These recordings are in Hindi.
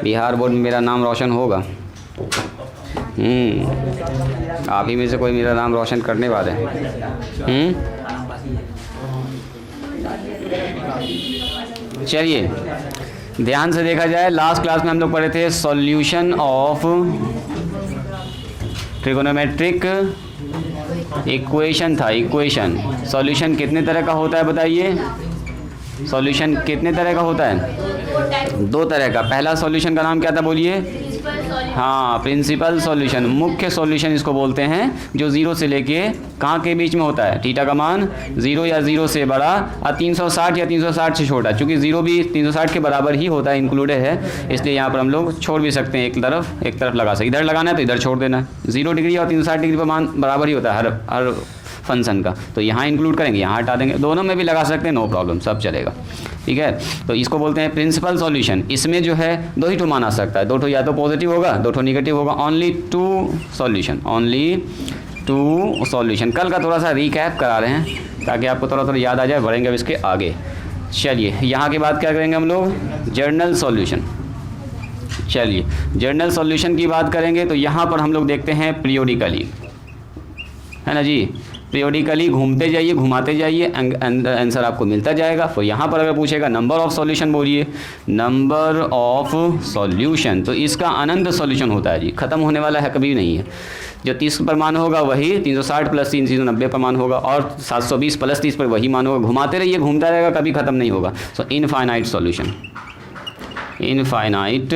बिहार बोर्ड में मेरा नाम रोशन होगा। आप ही में से कोई मेरा नाम रोशन करने वाले हैं। चलिए ध्यान से देखा जाए, लास्ट क्लास में हम लोग पढ़े थे सॉल्यूशन ऑफ ट्रिगोनोमेट्रिक इक्वेशन था। इक्वेशन सॉल्यूशन कितने तरह का होता है बताइए? सॉल्यूशन कितने तरह का होता है? 2 तरह का। पहला सॉल्यूशन का नाम क्या था बोलिए? हाँ, प्रिंसिपल सॉल्यूशन, मुख्य सॉल्यूशन इसको बोलते हैं, जो 0 से लेके कहाँ के बीच में होता है? थीटा का मान 0 या 0 से बड़ा और 360 या 360 से छोटा। चूंकि 0 भी 360 के बराबर ही होता है, इंक्लूडेड है, इसलिए यहाँ पर हम लोग छोड़ भी सकते हैं, एक तरफ लगा सकते। इधर लगाना है तो इधर छोड़ देना है। 0 डिग्री और 360 डिग्री पर मान बराबर ही होता है हर फंक्शन का, तो यहाँ इंक्लूड करेंगे, यहाँ हटा देंगे। दोनों में भी लगा सकते हैं, नो प्रॉब्लम, सब चलेगा। ठीक है, तो इसको बोलते हैं प्रिंसिपल सॉल्यूशन। इसमें जो है 2 ही मान आ सकता है, 2 या तो पॉजिटिव होगा, 2 निगेटिव होगा। Only 2 solution. कल का थोड़ा सा रिकैप करा रहे हैं ताकि आपको थोड़ा याद आ जाए, बढ़ेंगे अब इसके आगे। चलिए यहाँ के बाद क्या करेंगे हम लोग? Journal solution. चलिए जर्नल सॉल्यूशन की बात करेंगे तो यहाँ पर हम लोग देखते हैं पीरियोडिकली, है ना जी। पीरियोडिकली घूमते जाइए, घुमाते जाइए, आंसर आपको मिलता जाएगा। तो यहाँ पर अगर पूछेगा नंबर ऑफ सॉल्यूशन, बोलिए नंबर ऑफ सॉल्यूशन, तो इसका अनंत सॉल्यूशन होता है जी, ख़त्म होने वाला है, कभी नहीं है। जो 30 पर मान होगा वही 360 + 3 390 पर मान होगा, और 720 + 30 पर वही मान होगा। घुमाते रहिए, घूमता रहेगा, कभी ख़त्म नहीं होगा। सो इनफाइनाइट सॉल्यूशन, इनफाइनाइट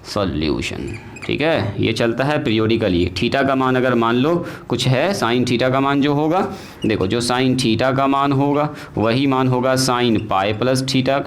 सॉल्यूशन। ठीक है, ये चलता है पीरियोडिकली। थीटा का मान अगर मान लो कुछ है, साइन थीटा का मान जो होगा, देखो जो साइन थीटा का मान होगा वही मान होगा sine pi plus theta,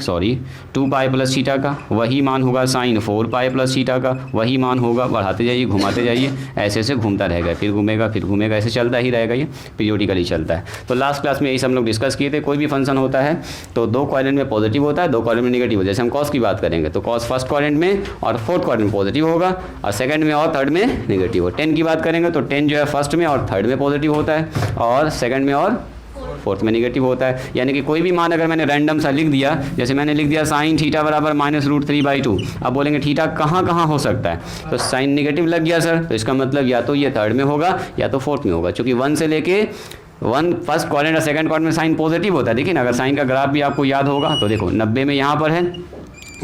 2 pi plus theta का, वही मान होगा साइन 4 पाई प्लस थीटा का, वही मान होगा। बढ़ाते जाइए, घुमाते जाइए, ऐसे ऐसे घूमता रहेगा, फिर घूमेगा, फिर घूमेगा, ऐसे चलता ही रहेगा, ये पीरियोडिकली चलता है। तो लास्ट क्लास में यही सब हम लोग डिस्कस किए थे। कोई भी फंक्शन होता है तो 2 क्वाड्रेंट में पॉजिटिव होता है, 2 क्वाड्रेंट में निगेटिव होता है। जैसे हम कॉस की बात करेंगे तो कॉस फर्स्ट क्वाड्रेंट में और 4th क्वाड्रेंट में पॉजिटिव होगा, और सेकंड में और थर्ड में निगेटिव हो। 10 की बात करेंगे तो 10 जो है फर्स्ट में और थर्ड में पॉजिटिव होता है, और सेकंड में और 4th में निगेटिव होता है। यानी कि कोई भी मान अगर मैंने रैंडम सा लिख दिया, जैसे मैंने लिख दिया साइन थीटा बराबर -√3/2, अब बोलेंगे थीटा कहाँ कहाँ हो सकता है, तो साइन निगेटिव लग गया सर, तो इसका मतलब या तो ये थर्ड में होगा या तो 4th में होगा। चूँकि 1 से लेके 1 फर्स्ट क्वाड्रेंट और सेकंड क्वाड्रेंट में साइन पॉजिटिव होता है। देखिए ना, अगर साइन का ग्राफ भी आपको याद होगा तो देखो 90 में यहाँ पर है,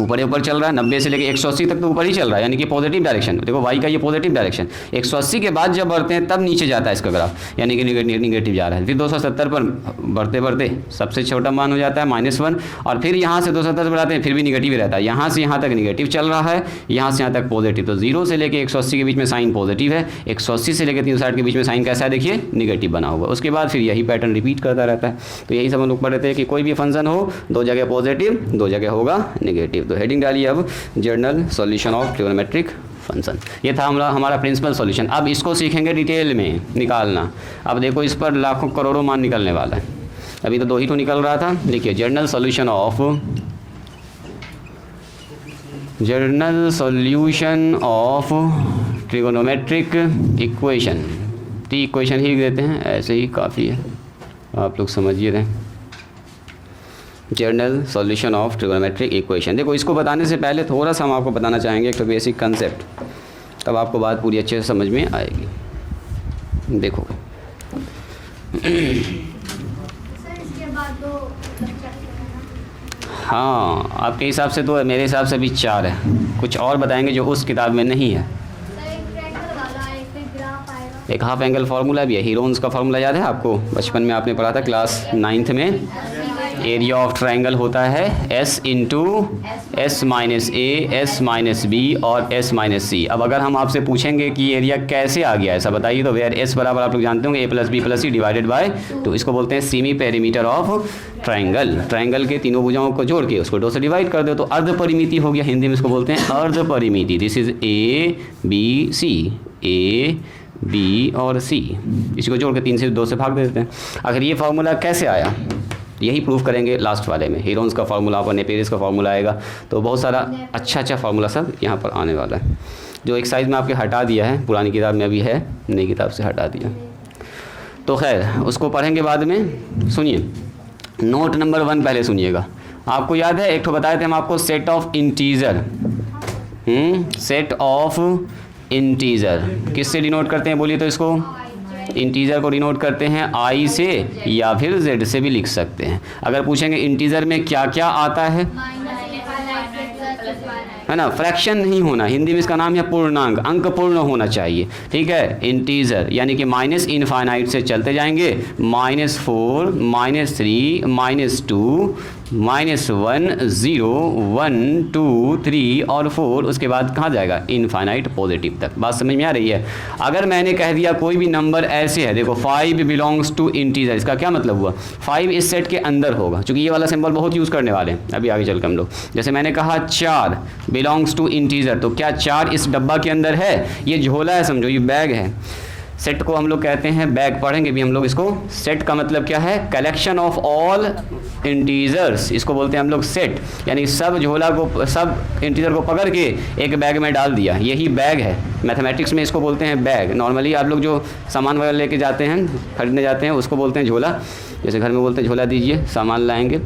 ऊपर चल रहा है, 90 से लेके 180 तक तो ऊपर ही चल रहा है, यानी कि पॉजिटिव डायरेक्शन। देखो वाई का ये पॉजिटिव डायरेक्शन, 180 के बाद जब बढ़ते हैं तब नीचे जाता है इसका ग्राफ, यानी कि निगेटिव जा रहा है। फिर 270 पर बढ़ते बढ़ते सबसे छोटा मान हो जाता है -1, और फिर यहाँ से 270 बढ़ाते हैं, फिर भी निगेटिव ही रहता है। यहाँ से यहाँ तक निगेटिव चल रहा है, यहाँ से यहाँ तक पॉजिटिव। तो 0 से लेके 180 के बीच में साइन पॉजिटिव है, 180 से लेकर 360 के बीच में साइन कैसा है, देखिए निगेटिव बना हुआ। उसके बाद फिर यही पैटर्न रिपीट करता रहता है। तो यही सब हम लोग पढ़ रहे थे कि कोई भी फंक्शन हो, 2 जगह पॉजिटिव, 2 जगह होगा निगेटिव। तो हेडिंग डालिए अब journal solution of trigonometric function. ये था हमारा प्रिंसिपल सॉल्यूशन। अब इसको सीखेंगे डिटेल में निकालना। अब देखो इस पर लाखों करोड़ों मान निकलने वाला है, अभी तो 2 ही तो निकल रहा था। देखिए general solution of trigonometric equation. टी इक्वेशन ही देते हैं, ऐसे ही काफ़ी है, आप लोग समझिए रहे। Journal solution of trigonometric equation. देखो इसको बताने से पहले थोड़ा सा हम आपको बताना चाहेंगे एक तो बेसिक कंसेप्ट, तब आपको बात पूरी अच्छे से समझ में आएगी। देखो हाँ, आपके हिसाब से तो, मेरे हिसाब से भी 4 है, कुछ और बताएंगे जो उस किताब में नहीं है। एक हाफ एंगल फार्मूला भी है, हीरोन्स का फार्मूला याद है आपको, बचपन में आपने पढ़ा था क्लास 9th में। एरिया ऑफ ट्रायंगल होता है S × S - A, S - B और S - C। अब अगर हम आपसे पूछेंगे कि एरिया कैसे आ गया ऐसा बताइए, तो वेयर S बराबर आप लोग जानते होंगे A + B + C / 2। इसको बोलते हैं semi perimeter of triangle. Triangle के तीनों भुजाओं को जोड़ के उसको 2 से डिवाइड कर दो तो अर्ध परिमिति हो गया, हिंदी में इसको बोलते हैं अर्ध परिमिति। This is A B C, A B और C, इसको जोड़ के 3 से 2 से भाग दे देते हैं। आखिर ये फार्मूला कैसे आया, यही प्रूफ करेंगे लास्ट वाले में। हीरोन्स का फार्मूला और नेपेरिस का फार्मूला आएगा, तो बहुत सारा अच्छा फार्मूला सब यहाँ पर आने वाला है, जो एक साइज़ में आपके हटा दिया है, पुरानी किताब में अभी है, नई किताब से हटा दिया। तो खैर उसको पढ़ेंगे बाद में। सुनिए नोट नंबर 1 पहले सुनिएगा। आपको याद है एक तो बताए थे हम आपको set of integer, set of integer किससे डिनोट करते हैं बोलिए तो इसको? इंटीजर को डिनोट करते हैं आई से या फिर जेड से भी लिख सकते हैं। अगर पूछेंगे इंटीजर में क्या क्या आता है ना, फ्रैक्शन नहीं होना, हिंदी में इसका नाम है पूर्णांक, अंक पूर्ण होना चाहिए, ठीक है। इंटीजर यानी कि माइनस इनफाइनाइट से चलते जाएंगे, -4 -3 -2 -1 0 1 2 3 और 4, उसके बाद कहाँ जाएगा? इनफाइनाइट पॉजिटिव तक। बात समझ में आ रही है? अगर मैंने कह दिया कोई भी नंबर ऐसे है, देखो 5 बिलोंग्स टू इंटीजर, इसका क्या मतलब हुआ? 5 इस सेट के अंदर होगा, क्योंकि ये वाला सिंबल बहुत यूज़ करने वाले हैं अभी आगे चल के हम लोग। जैसे मैंने कहा 4 बिलोंग्स टू इंटीजर, तो क्या 4 इस डब्बा के अंदर है? ये झोला है समझो, ये बैग है। सेट को हम लोग कहते हैं बैग, पढ़ेंगे भी हम लोग इसको। सेट का मतलब क्या है? कलेक्शन ऑफ ऑल इंटीजर्स, इसको बोलते हैं हम लोग सेट। यानी सब झोला को, सब इंटीजर को पकड़ के एक बैग में डाल दिया, यही बैग है। मैथमेटिक्स में इसको बोलते हैं बैग। नॉर्मली आप लोग जो सामान वगैरह लेके जाते हैं, खरीदने जाते हैं, उसको बोलते हैं झोला। जैसे घर में बोलते हैं झोला दीजिए, सामान लाएंगे,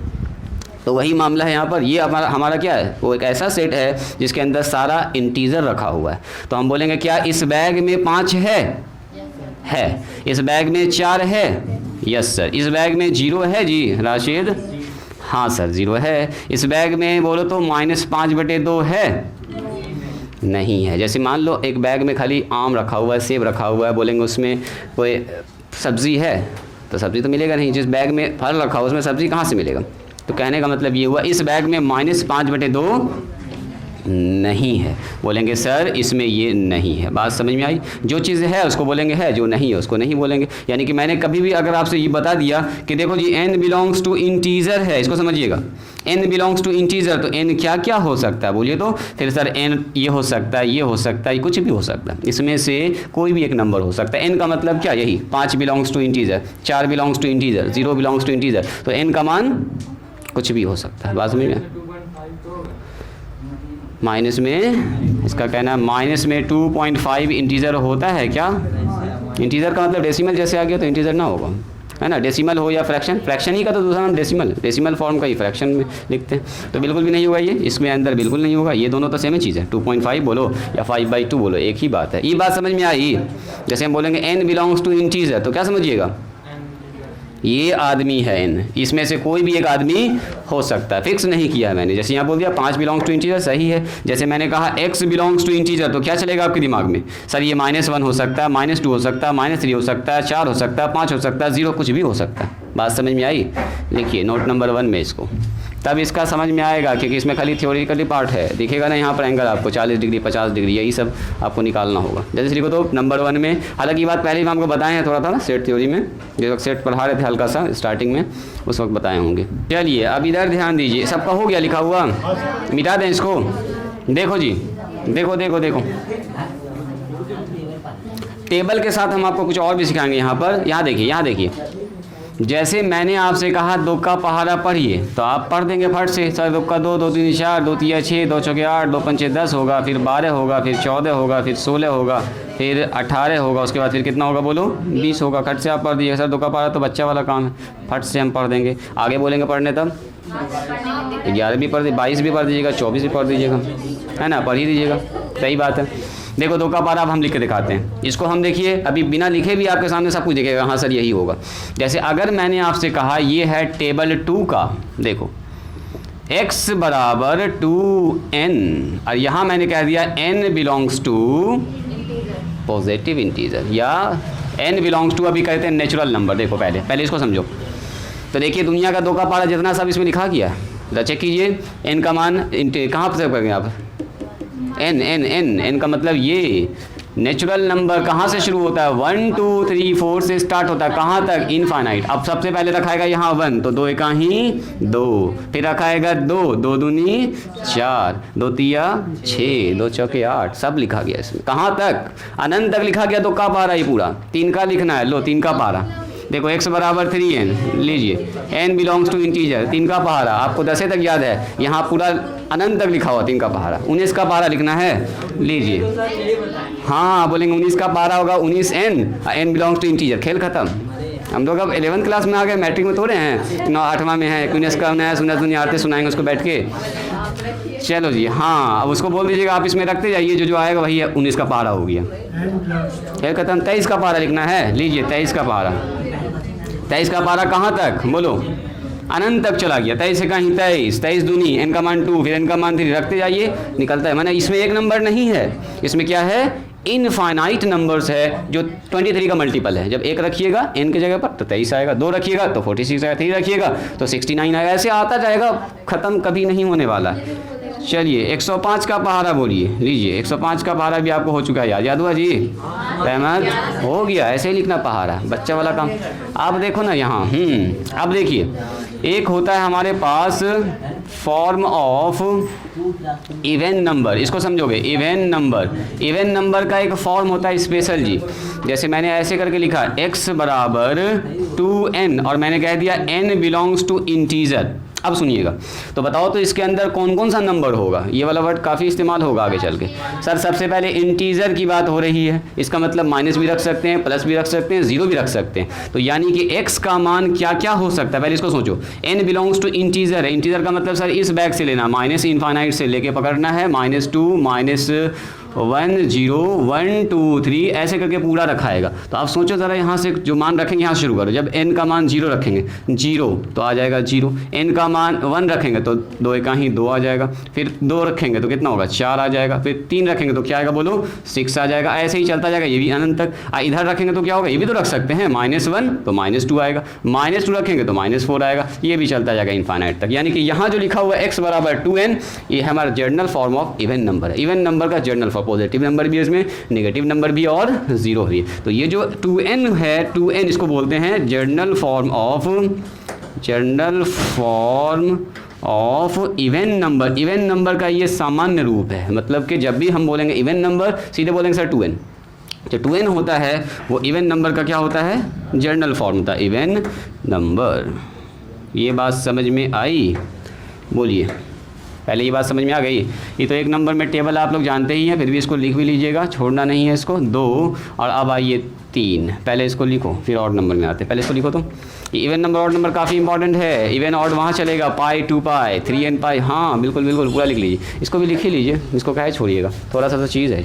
तो वही मामला है यहाँ पर। ये हमारा क्या है? वो एक ऐसा सेट है जिसके अंदर सारा इंटीजर रखा हुआ है। तो हम बोलेंगे क्या इस बैग में 5 है? इस बैग में 4 है? Yes sir. इस बैग में 0 है जी राशिद? हाँ सर 0 है। इस बैग में बोलो तो -5/2 है? नहीं है। जैसे मान लो एक बैग में खाली आम रखा हुआ है, सेब रखा हुआ है, बोलेंगे उसमें कोई सब्ज़ी है तो सब्ज़ी तो मिलेगा नहीं। जिस बैग में फल रखा हुआ उसमें सब्ज़ी कहाँ से मिलेगा? तो कहने का मतलब ये हुआ इस बैग में -5/2 नहीं है। बोलेंगे सर इसमें ये नहीं है। बात समझ में आई? जो चीज़ है उसको बोलेंगे है, जो नहीं है उसको नहीं बोलेंगे। यानी कि मैंने कभी भी अगर आपसे ये बता दिया कि देखो जी n बिलोंग्स टू इंटीजर है, इसको समझिएगा, n बिलोंग्स टू इंटीजर, तो n क्या क्या हो सकता है बोलिए तो? फिर सर n ये हो सकता है, ये हो सकता है, कुछ भी हो सकता है, इसमें से कोई भी एक नंबर हो सकता है। n का मतलब क्या? यही 5 belongs to integer, 4 belongs to integer, 0 belongs to integer, तो n का मान कुछ भी हो सकता है। बात समझ में? माइनस में, इसका कहना है माइनस में 2.5 इंटीजर होता है क्या? इंटीजर का मतलब डेसिमल जैसे आ गया तो इंटीजर ना होगा, है ना। डेसिमल हो या फ्रैक्शन, फ्रैक्शन ही का तो दूसरा नाम डेसिमल फॉर्म का ही फ्रैक्शन में लिखते हैं, तो बिल्कुल भी नहीं होगा ये, इसमें अंदर बिल्कुल नहीं होगा। ये दोनों तो सेम ही चीज़ है, 2.5 बोलो या 5/2 बोलो, एक ही बात है। ये बात समझ में आई? जैसे हम बोलेंगे n बिलोंग्स टू इंटीजर, तो क्या समझिएगा? ये आदमी है n, इसमें से कोई भी एक आदमी हो सकता है, फिक्स नहीं किया है मैंने। जैसे यहाँ बोल दिया 5 बिलोंग्स टू इंटीजर, सही है। जैसे मैंने कहा x बिलोंग्स टू इंटीजर, तो क्या चलेगा आपके दिमाग में? सर ये -1 हो सकता है, -2 हो सकता है, -3 हो सकता है, 4 हो सकता है, 5 हो सकता है, 0 कुछ भी हो सकता है। बात समझ में आई? लिखिए नोट नंबर 1 में इसको, तब इसका समझ में आएगा, क्योंकि इसमें खाली थ्योरेटिकली पार्ट है। दिखेगा ना यहाँ पर एंगल आपको 40 डिग्री 50 डिग्री, यही सब आपको निकालना होगा। जैसे लिखो तो नंबर 1 में, हालांकि ये बात पहले ही हम आपको बताए हैं थोड़ा था ना सेट थ्योरी में, जिस वक्त सेट पढ़ा रहे थे हल्का सा स्टार्टिंग में, उस वक्त बताए होंगे। चलिए अब इधर ध्यान दीजिए, सबका हो गया लिखा हुआ? मिटा दें इसको? देखो जी, देखो देखो देखो, टेबल के साथ हम आपको कुछ और भी सिखाएंगे यहाँ पर। यहाँ देखिए, यहाँ देखिए, जैसे मैंने आपसे कहा 2 का पहाड़ा पढ़िए, तो आप पढ़ देंगे फट से। सर 2 का 2, 2 3 4, 2 3 6, 2 चौके 8, 2 पंचे 10 होगा, फिर 12 होगा, फिर 14 होगा, फिर 16 होगा, फिर 18 होगा, उसके बाद फिर कितना होगा बोलो? 20 होगा। खट से आप पढ़ दीजिए। सर 2 का पहाड़ा तो बच्चा वाला काम है, फट से हम पढ़ देंगे। आगे बोलेंगे पढ़ने तब 11 भी पढ़ दीजिए, 22 भी पढ़ दीजिएगा, 24 भी पढ़ दीजिएगा, है ना, पढ़ ही दीजिएगा, सही बात है। देखो 2 का पारा अब हम लिख के दिखाते हैं इसको। हम देखिए अभी बिना लिखे भी आपके सामने सब कुछ दिखेगा, हाँ सर यही होगा। जैसे अगर मैंने आपसे कहा ये है टेबल 2 का, देखो x बराबर 2n, और यहाँ मैंने कह दिया n belongs to positive integer, या n बिलोंग्स टू, अभी कहते हैं नेचुरल नंबर। देखो पहले इसको समझो। तो देखिए दुनिया का 2 का पारा जितना सब इसमें लिखा गया है, चेक कीजिए। n का मान कहाँ से करेंगे आप? n का मतलब ये नेचुरल नंबर कहाँ से शुरू होता है? 1 2 3 4 से स्टार्ट होता है, कहाँ तक? इनफाइनाइट। अब सबसे पहले रखाएगा यहाँ 1, तो 2 एका ही 2, फिर रखाएगा 2, 2 दूनी 4, 2 तिया 6, 2 चौके 8, सब लिखा गया इसमें। कहाँ तक? अनंत तक लिखा गया। 2 का पारा ही पूरा, 3 का लिखना है। लो 3 का पारा, देखो x बराबर 3n, लीजिए n बिलोंग्स टू इंटीजर, 3 का पहाड़ा, आपको 10 तक याद है, यहाँ पूरा अनंत तक लिखा हुआ 3 का पहाड़ा। 19 का पहाड़ा लिखना है, लीजिए। हाँ बोलेंगे 19 का पहाड़ा होगा 19n, n belongs to integer, खेल खत्म, हम लोग अब 11th क्लास में आ गए, मैट्रिक में थोड़े हैं, 8वां में है, क्यूनेस का नया सुना सुनिए आते सुनाएंगे उसको बैठ के। चलो जी, हाँ अब उसको बोल दीजिएगा आप इसमें रखते जाइए, जो जो आएगा वही 19 का पारा हो गया। फिर खत्म, 23 का पारा लिखना है, लीजिए 23 का पारा। 23 का पारा कहाँ तक बोलो, अनंत तक चला गया। 23 से कहीं 23, 23 दूनी n का मान 2, फिर n का मान 3, रखते जाइए निकलता है। माने इसमें एक नंबर नहीं है, इसमें क्या है, इनफाइनाइट नंबर्स है जो 23 का मल्टीपल है। जब 1 रखिएगा n की जगह पर तो 23 आएगा, 2 रखिएगा तो 46 आएगा, 3 रखिएगा तो 69 आएगा, ऐसे आता जाएगा, ख़त्म कभी नहीं होने वाला है। चलिए 105 का पहाड़ा बोलिए, लीजिए 105 का पहाड़ा भी आपको हो चुका है, याद हुआ जी, रहमत हो गया। ऐसे ही लिखना पहाड़ा, बच्चा वाला काम। आप देखो ना यहाँ, अब देखिए एक होता है हमारे पास फॉर्म ऑफ इवन नंबर, इसको समझोगे, इवन नंबर का एक फॉर्म होता है स्पेशल जी। जैसे मैंने ऐसे करके लिखा x बराबर 2n और मैंने कह दिया n बिलोंग्स टू इंटीजर। अब सुनिएगा, तो बताओ तो इसके अंदर कौन कौन सा नंबर होगा, ये वाला वर्ड काफ़ी इस्तेमाल होगा आगे चल के। सर सबसे पहले इंटीजर की बात हो रही है, इसका मतलब माइनस भी रख सकते हैं, प्लस भी रख सकते हैं, जीरो भी रख सकते हैं। तो यानी कि x का मान क्या क्या हो सकता है, पहले इसको सोचो। n बिलोंग्स टू इंटीजर है, इंटीजर का मतलब सर इस बैग से लेना, माइनस इनफाइनाइट से लेके पकड़ना है, -2 -1 0 1 2 3 ऐसे करके पूरा रखाएगा। तो आप सोचो ज़रा, यहाँ से जो मान रखेंगे यहाँ शुरू करो। जब n का मान 0 रखेंगे 0 तो आ जाएगा 0, n का मान 1 रखेंगे तो 2 का ही 2 आ जाएगा, फिर 2 रखेंगे तो कितना होगा 4 आ जाएगा, फिर 3 रखेंगे तो क्या आएगा बोलो 6 आ जाएगा, ऐसे ही चलता जाएगा, ये भी अनंत तक। इधर रखेंगे तो क्या होगा, ये भी तो रख सकते हैं, -1 तो -2 आएगा, -2 रखेंगे तो -4 आएगा, ये भी चलता जाएगा इनफाइनाइट तक। यानी कि यहाँ जो लिखा हुआ है x बराबर 2n, ये हमारा journal form of even number है। इवन नंबर का जर्नल फॉर्म, पॉजिटिव नंबर भी है इसमें, नेगेटिव नंबर भी और जीरो भी है। तो ये जो 2n है, 2n इसको बोलते हैं journal form of even number. Even number का ये सामान्य रूप है, मतलब कि जब भी हम बोलेंगे इवन नंबर सीधे बोलेंगे सर 2n। जो 2n होता है वो इवन नंबर का क्या होता है, जर्नल फॉर्म होता है इवन नंबर। ये बात समझ में आई, बोलिए पहले ये बात समझ में आ गई। ये तो एक नंबर में टेबल आप लोग जानते ही हैं, फिर भी इसको लिख भी लीजिएगा, छोड़ना नहीं है इसको। 2 और अब आइए 3, पहले इसको लिखो फिर ऑड नंबर में आते हैं, पहले इसको लिखो। तो इवन नंबर ऑड नंबर काफ़ी इंपॉर्टेंट है, इवन ऑड वहाँ चलेगा, पाई 2 पाई 3n पाई, हाँ बिल्कुल बिल्कुल पूरा लिख लीजिए, इसको भी लिख ही लीजिए, इसको क्या है छोड़िएगा, थोड़ा सा तो चीज़ है,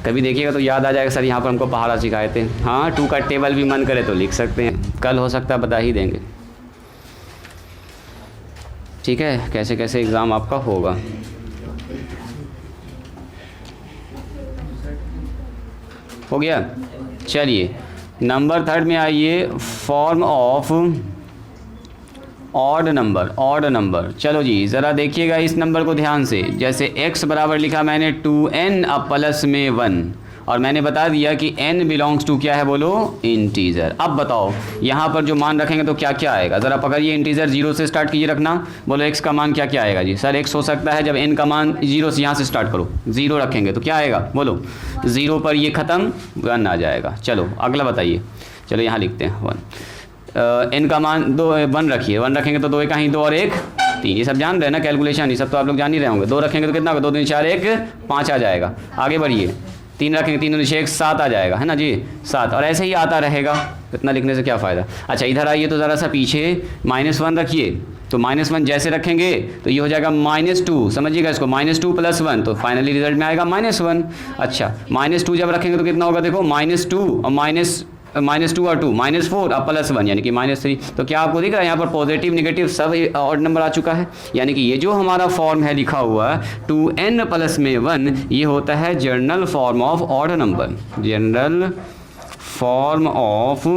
कभी देखिएगा तो याद आ जाएगा सर यहाँ पर हमको पहाड़ा सिखाए थे। हाँ 2 का टेबल भी मन करे तो लिख सकते हैं, कल हो सकता है बता ही देंगे, ठीक है, कैसे कैसे एग्ज़ाम आपका होगा। हो गया, चलिए नंबर 3 में आइए, फॉर्म ऑफ ऑड नंबर। चलो जी ज़रा देखिएगा इस नंबर को ध्यान से। जैसे x बराबर लिखा मैंने 2n अब प्लस में 1, और मैंने बता दिया कि n बिलोंग्स टू क्या है बोलो, इंटीजर। अब बताओ यहाँ पर जो मान रखेंगे तो क्या क्या आएगा, ज़रा पकड़िए, इंटीजर 0 से स्टार्ट कीजिए रखना, बोलो x का मान क्या क्या आएगा जी। सर x हो सकता है जब n का मान 0 से, यहाँ से स्टार्ट करो, 0 रखेंगे तो क्या आएगा बोलो, 0 पर ये ख़त्म 1 आ जाएगा। चलो अगला बताइए, चलो यहाँ लिखते हैं 1, n का मान 1 रखिए, 1 रखेंगे तो 2 का ही 2 और 1 3, ये सब जान रहे हैं ना कैलकुलेशन, ये सब तो आप लोग जान ही रहे होंगे। 2 रखेंगे तो कितना होगा, 2 2 4 1 5 आ जाएगा। आगे बढ़िए, 3 रखेंगे, 3 2 6 7 आ जाएगा, है ना जी 7, और ऐसे ही आता रहेगा, इतना लिखने से क्या फ़ायदा। अच्छा इधर आइए तो ज़रा सा पीछे -1 रखिए, तो -1 जैसे रखेंगे तो ये हो जाएगा -2, समझिएगा इसको, -2 + 1 तो फाइनली रिजल्ट में आएगा -1। अच्छा -2 जब रखेंगे तो कितना होगा, देखो -2 और -2 और 2 -4 अब +1 यानी कि -3। तो क्या आपको दिख रहा है यहाँ पर पॉजिटिव नेगेटिव सब ऑड नंबर आ चुका है। यानी कि ये जो हमारा फॉर्म है लिखा हुआ 2n + में 1, ये होता है journal form of odd number, journal form of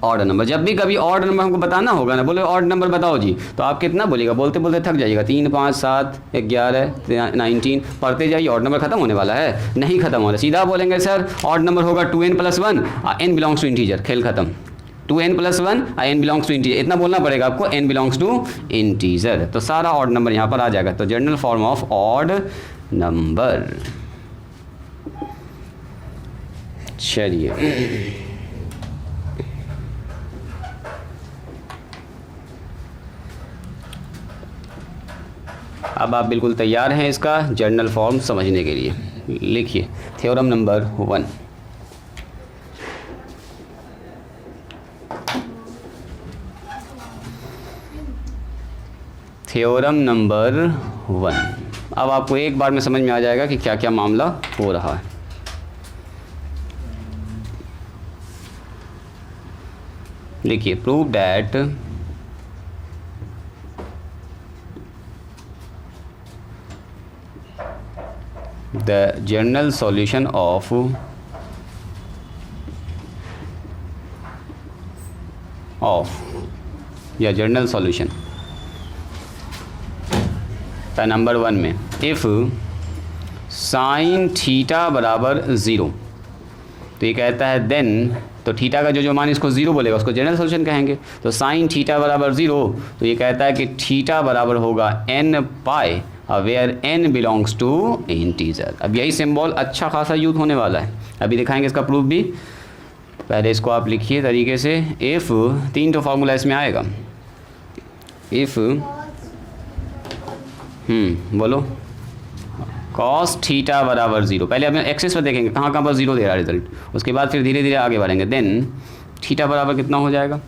odd number. जब भी कभी ऑड नंबर हमको बताना होगा ना, बोले ऑड नंबर बताओ जी, तो आप कितना बोलिएगा, बोलते बोलते थक जाइएगा, 3 5 7 11 19 पढ़ते जाइए, ऑड नंबर खत्म होने वाला है, नहीं खत्म हो रहा। सीधा बोलेंगे सर ऑड नंबर होगा 2n + 1 n belongs to integer, खेल खत्म। 2n + 1 n belongs to integer, इतना बोलना पड़ेगा आपको, n बिलोंग्स टू इंटीजर, तो सारा ऑड नंबर यहाँ पर आ जाएगा। तो journal form of odd number. चलिए अब आप बिल्कुल तैयार हैं इसका जर्नल फॉर्म समझने के लिए। लिखिए थ्योरम नंबर 1, थ्योरम नंबर 1। अब आपको एक बार में समझ में आ जाएगा कि क्या क्या मामला हो रहा है। देखिए, prove that the general solution of या जनरल सॉल्यूशन नंबर 1 में इफ़ साइन थीटा बराबर 0, तो ये कहता है देन, तो थीटा का जो मान इसको 0 बोलेगा उसको जनरल सॉल्यूशन कहेंगे। तो साइन थीटा बराबर 0, तो ये कहता है कि थीटा बराबर होगा n pi where n belongs to integer. अब यही सिंबल अच्छा खासा यूज होने वाला है, अभी दिखाएंगे इसका प्रूफ भी। पहले इसको आप लिखिए तरीके से। इफ़ 3 तो फार्मूला इसमें आएगा। इफ़ बोलो कॉस थीटा बराबर 0, पहले अपने एक्सेस पर देखेंगे कहाँ कहाँ पर 0 दे रहा है रिजल्ट, उसके बाद फिर धीरे धीरे आगे बढ़ेंगे। देन थीटा बराबर कितना हो जाएगा,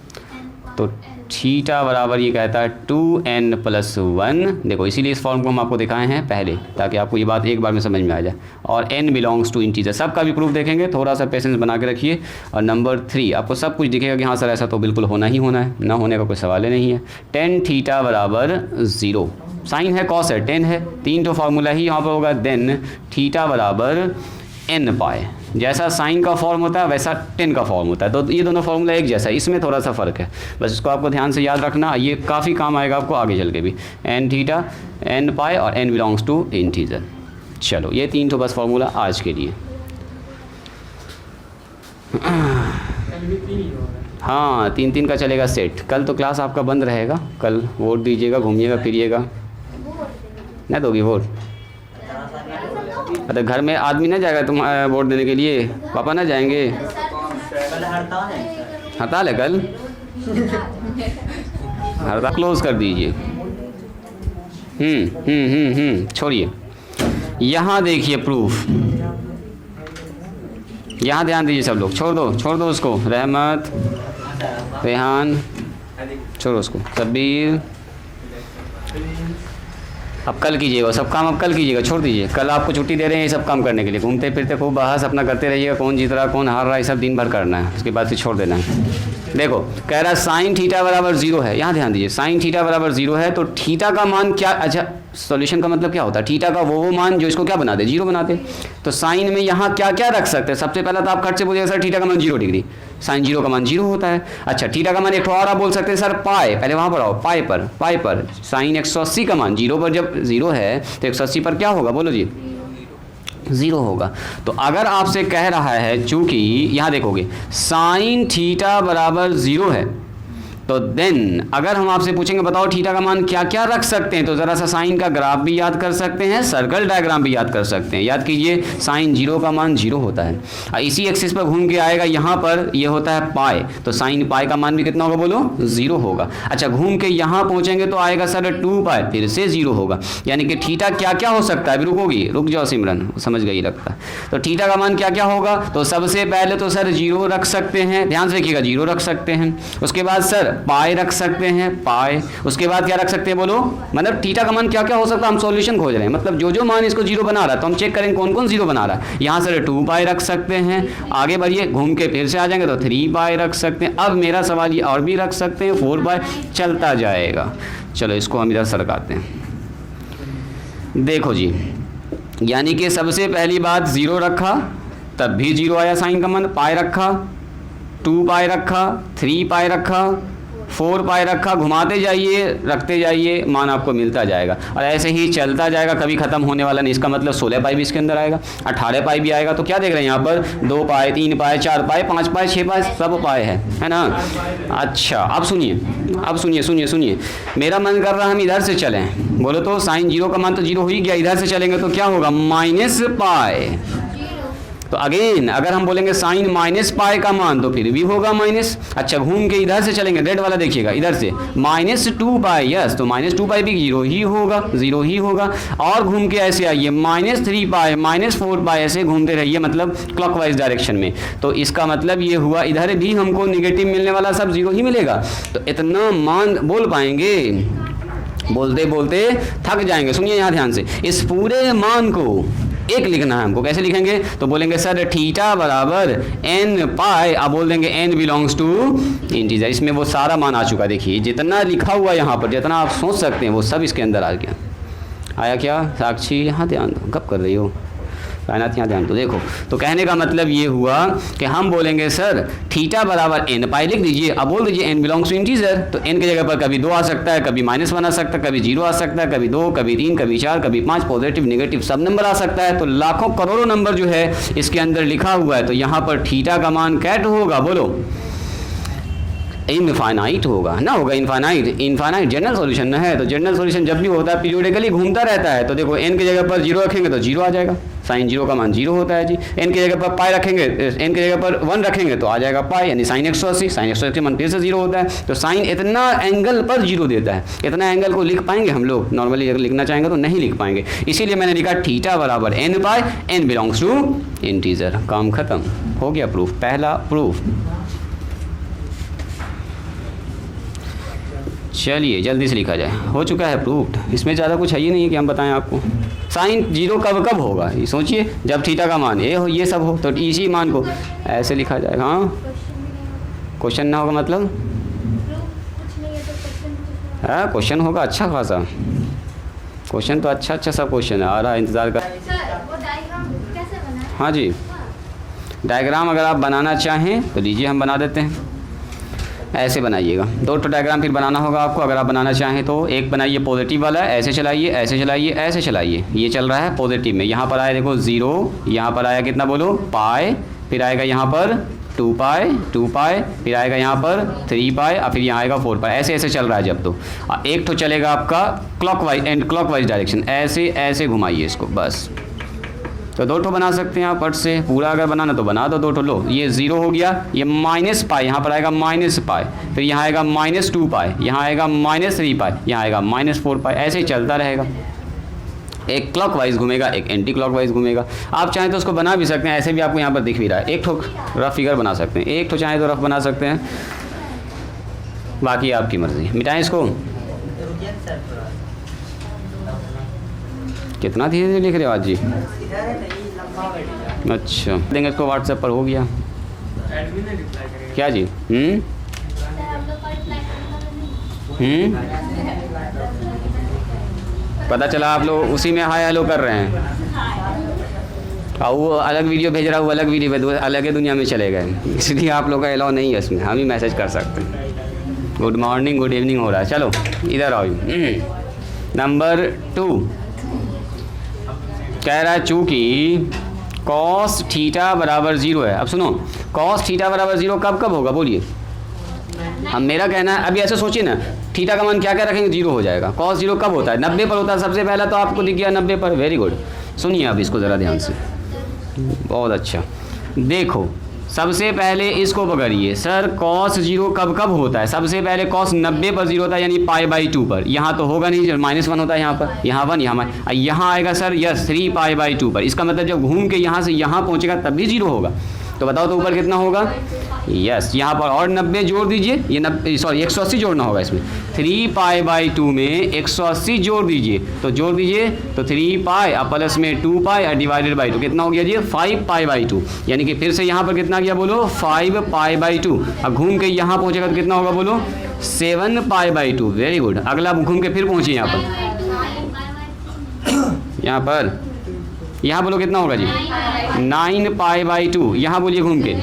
तो थीटा बराबर ये कहता है 2n+1। देखो इसीलिए इस फॉर्म को हम आपको दिखाए हैं पहले, ताकि आपको ये बात एक बार में समझ में आ जाए। और n बिलोंग्स टू इंटीजर, सबका भी प्रूफ देखेंगे, थोड़ा सा पेशेंस बना के रखिए। और नंबर 3 आपको सब कुछ दिखेगा कि हाँ सर ऐसा तो बिल्कुल होना ही होना है, ना होने का कोई सवाल ही नहीं है। टेन थीटा बराबर 0, साइन है कॉस है टेन है, 3 तो फार्मूला ही यहाँ पर होगा। देन थीटा बराबर n पाए, जैसा साइन का फॉर्म होता है वैसा टेन का फॉर्म होता है, तो ये दोनों फार्मूला एक जैसा है, इसमें थोड़ा सा फ़र्क है, बस इसको आपको ध्यान से याद रखना, ये काफ़ी काम आएगा आपको आगे चल के भी। n थीटा n पाए और n बिलोंग्स टू इंटीजर। चलो ये 3 तो बस फार्मूला आज के लिए। हाँ 3-3 का चलेगा सेट। कल तो क्लास आपका बंद रहेगा, कल वोट दीजिएगा, घूमिएगा फिरिएगा। नहीं दोगी वोट? अरे घर में आदमी ना जाएगा तुम वोट देने के लिए, पापा ना जाएंगे? हड़ताल है कल, हड़ताल क्लोज कर दीजिए। छोड़िए, यहाँ देखिए प्रूफ, यहाँ ध्यान दीजिए सब लोग। छोड़ दो उसको, रहमत, रेहान, छोड़ो उसको, सबीर। अब कल कीजिएगा सब काम, अब कल कीजिएगा, छोड़ दीजिए। कल आपको छुट्टी दे रहे हैं ये सब काम करने के लिए, घूमते फिरते खूब बहस अपना करते रहिएगा, कौन जीत रहा कौन हार रहा है सब दिन भर करना है, उसके बाद फिर छोड़ देना है। देखो कह रहा है साइन थीटा बराबर 0 है, यहाँ ध्यान दीजिए, साइन थीटा बराबर 0 है, तो थीटा का मान क्या, अच्छा सॉल्यूशन का मतलब क्या होता है, थीटा का वो मान जो इसको क्या बना दे, 0 बना दे। तो साइन में यहाँ क्या क्या रख सकते हैं, सबसे पहला तो आप खट से बोलिएगा सर थीटा का मान 0 डिग्री, साइन 0 का मान 0 होता है। अच्छा थीटा का मान एक और आप बोल सकते हैं सर पाए, पहले वहाँ पर आओ, पाए पर साइन 180 का मान 0 पर, जब 0 है तो 180 पर क्या होगा बोलो जी, 0 होगा। तो अगर आपसे कह रहा है, चूंकि यहाँ देखोगे साइन थीटा बराबर 0 है, तो देन अगर हम आपसे पूछेंगे बताओ थीटा का मान क्या क्या रख सकते हैं, तो ज़रा सा साइन का ग्राफ भी याद कर सकते हैं, सर्कल डायग्राम भी याद कर सकते हैं। याद कीजिए साइन 0 का मान 0 होता है, और इसी एक्सिस पर घूम के आएगा, यहाँ पर ये होता है पाए, तो साइन पाए का मान भी कितना होगा बोलो, 0 होगा। अच्छा घूम के यहाँ पहुँचेंगे तो आएगा सर 2 पाए, फिर से 0 होगा। यानी कि थीटा क्या क्या हो सकता है, अभी रुकोगी, रुक जाओ सिमरन, समझ गई लगता है। तो थीटा का मान क्या क्या होगा, तो सबसे पहले तो सर 0 रख सकते हैं, ध्यान से देखिएगा 0 रख सकते हैं। उसके बाद सर पाए रख सकते हैं, पाए। उसके बाद क्या रख सकते हैं बोलो, मतलब थीटा का मान क्या क्या हो सकता है, हम सॉल्यूशन खोज रहे हैं, मतलब जो मान इसको 0 बना रहा है, तो हम चेक करेंगे कौन कौन 0 बना रहा है। यहाँ सर 2 पाए रख सकते हैं, आगे बढ़िए घूम के फिर से आ जाएंगे तो 3 पाए रख सकते हैं। अब मेरा सवाल ये और भी रख सकते हैं, 4 पाए, चलता जाएगा। चलो इसको हम इधर सरकाते हैं। देखो जी, यानी कि सबसे पहली बात 0 रखा, तब भी 0 आया साइन का मान, पाए रखा, 2 पाए रखा, 3 पाए रखा, 4 पाए रखा, घुमाते जाइए रखते जाइए, मान आपको मिलता जाएगा, और ऐसे ही चलता जाएगा, कभी ख़त्म होने वाला नहीं। इसका मतलब 16 पाए भी इसके अंदर आएगा, 18 पाए भी आएगा। तो क्या देख रहे हैं यहाँ पर, 2 पाए, 3 पाए, 4 पाए, 5 पाए, 6 पाए, सब पाए है ना। अच्छा अब सुनिए, मेरा मन कर रहा है हम इधर से चलें, बोलो तो साइन 0 का मान तो 0 हो ही गया, इधर से चलेंगे तो क्या होगा, माइनस पाए। तो अगेन अगर हम बोलेंगे साइन माइनस पाए का मान, तो फिर भी होगा माइनस। अच्छा घूम के इधर से चलेंगे, रेड वाला देखिएगा, इधर से -2 पाए, यस, तो -2 पाए भी 0 ही होगा। और घूम के ऐसे आइए, -3 पाए, -4 पाए, ऐसे घूमते रहिए, मतलब क्लॉकवाइज डायरेक्शन में। तो इसका मतलब ये हुआ इधर भी हमको निगेटिव मिलने वाला सब 0 ही मिलेगा। तो इतना मान बोल पाएंगे, बोलते बोलते थक जाएंगे। सुनिए यहाँ ध्यान से, इस पूरे मान को एक लिखना है हमको। कैसे लिखेंगे? तो बोलेंगे सर थीटा बराबर n पाई, अब बोल देंगे n बिलोंग्स टू इंटीजर। इसमें वो सारा मान आ चुका, देखिए जितना लिखा हुआ यहाँ पर, जितना आप सोच सकते हैं वो सब इसके अंदर आ गया। आया क्या? साक्षी यहाँ ध्यान दो, गप कर रही हो, कायनात यहाँ ध्यान दो। देखो, तो कहने का मतलब ये हुआ कि हम बोलेंगे सर थीटा बराबर n पाई लिख दीजिए, अब बोल दीजिए n बिलोंग्स टू इंटीजर। तो n की जगह पर कभी 2 आ सकता है, कभी -1 आ सकता है, कभी 0 आ सकता है, कभी 2, कभी 3, कभी 4, कभी 5, पॉजिटिव नेगेटिव सब नंबर आ सकता है। तो लाखों करोड़ों नंबर जो है इसके अंदर लिखा हुआ है। तो यहाँ पर थीटा का मान कैट होगा, बोलो इनफाइनाइट होगा ना, होगा इनफाइनाइट। इनफाइनाइट जनरल सॉल्यूशन ना है, तो जनरल सॉल्यूशन जब भी होता है पीरियोडिकली घूमता रहता है। तो देखो n की जगह पर 0 रखेंगे तो 0 आ जाएगा, साइन 0 का मान 0 होता है जी। n की जगह पर पाई रखेंगे, n की जगह पर 1 रखेंगे तो आ जाएगा पाई, यानी साइन 180। साइन 180 मान फिर से 0 होता है। तो साइन इतना एंगल पर 0 देता है। इतना एंगल को लिख पाएंगे हम लोग? नॉर्मली अगर लिखना चाहेंगे तो नहीं लिख पाएंगे, इसीलिए मैंने लिखा थीटा बराबर n pi, n belongs to integer. काम खत्म हो गया, प्रूफ, पहला प्रूफ। चलिए जल्दी से लिखा जाए, हो चुका है प्रूफ्ड। इसमें ज़्यादा कुछ है ही नहीं है कि हम बताएं आपको। साइन 0 कब कब होगा ये सोचिए, जब थीटा का मान ये हो, ये सब हो, तो इसी मान को ऐसे लिखा जाएगा। हाँ, क्वेश्चन ना होगा मतलब? हाँ क्वेश्चन होगा अच्छा खासा, क्वेश्चन तो अच्छा सब क्वेश्चन है, आ रहा है, इंतज़ार कर। हाँ जी, डायग्राम अगर आप बनाना चाहें तो लीजिए हम बना देते हैं। ऐसे बनाइएगा, 2 डायग्राम फिर बनाना होगा आपको अगर आप बनाना चाहें तो। एक बनाइए पॉजिटिव वाला, ऐसे चलाइए, ऐसे चलाइए, ऐसे चलाइए। ये चल रहा है पॉजिटिव में, यहाँ पर आया देखो 0, यहाँ पर आया कितना बोलो पाई, फिर आएगा यहाँ पर 2 पाई, फिर आएगा यहाँ पर 3 पाई, और फिर यहाँ आएगा 4 पाई। ऐसे ऐसे चल रहा है जब। तो एक तो चलेगा आपका क्लॉकवाइज एंड क्लॉकवाइज डायरेक्शन, ऐसे ऐसे घुमाइए इसको बस। तो 2 बना सकते हैं आप फट से, पूरा अगर बनाना तो बना दो 2। लो ये 0 हो गया, ये माइनस पाई, यहाँ पर आएगा माइनस पाई, फिर यहाँ आएगा -2 पाई, यहाँ आएगा -3 पाई, यहाँ आएगा -4 पाई। ऐसे ही चलता रहेगा, एक क्लॉकवाइज घूमेगा, एक एंटी क्लॉकवाइज घूमेगा। आप चाहें तो उसको बना भी सकते हैं, ऐसे भी आपको यहाँ पर दिख भी रहा है। एक ठोक रफ फिगर बना सकते हैं, एक ठो चाहें तो रफ बना सकते हैं, बाकी आपकी मर्जी। मिटाएं इसको, कितना धीरे धीरे लिख रहे हो आज जी? अच्छा देंगे इसको व्हाट्सएप पर, हो गया क्या जी? पता चला आप लोग उसी में हाय हेलो कर रहे हैं, और वो अलग वीडियो भेज रहा है, वो अलग वीडियो भेज, अलग ही दुनिया में चले गए, इसलिए आप लोग का अलाउ नहीं है इसमें। हम ही मैसेज कर सकते हैं, गुड मॉर्निंग गुड इवनिंग हो रहा है। चलो इधर आओ। नंबर 2 कह रहा है चूँकि कॉस थीटा बराबर 0 है। अब सुनो, कॉस थीटा बराबर 0 कब कब होगा बोलिए? हम, मेरा कहना है, अभी ऐसे सोचिए ना, थीटा का मान क्या क्या रखेंगे 0 हो जाएगा। कॉस 0 कब होता है? 90 पर होता है सबसे पहला, तो आपको दिख गया 90 पर। वेरी गुड, सुनिए अब इसको ज़रा ध्यान से, बहुत अच्छा। देखो सबसे पहले इसको पकड़िए, सर कॉस 0 कब कब होता है? सबसे पहले कॉस 90 पर 0 होता है, यानी π/2 पर। यहाँ तो होगा नहीं, -1 होता है यहाँ पर, यहाँ 1, यहाँ आएगा सर यस 3 π/2 पर। इसका मतलब जब घूम के यहाँ से यहाँ पहुँचेगा तब भी 0 होगा। तो बताओ तो ऊपर कितना होगा? यस, यहाँ पर और 90 जोड़ दीजिए, ये 180 जोड़ना होगा इसमें। 3 π/2 में 180 जोड़ दीजिए, तो जोड़ दीजिए तो 3 पाई और प्लस में 2 पाई और डिवाइडेड बाई 2 कितना हो गया जी? 5 π/2। यानी कि फिर से यहाँ पर कितना गया बोलो? 5 π/2। अब घूम के यहाँ पहुँचेगा तो कितना होगा बोलो? 7 π/2। Very good. अगला घूम के फिर पहुँचिए यहाँ पर, यहाँ बोलो कितना होगा जी? 9 π/2। यहाँ बोलिए घूम के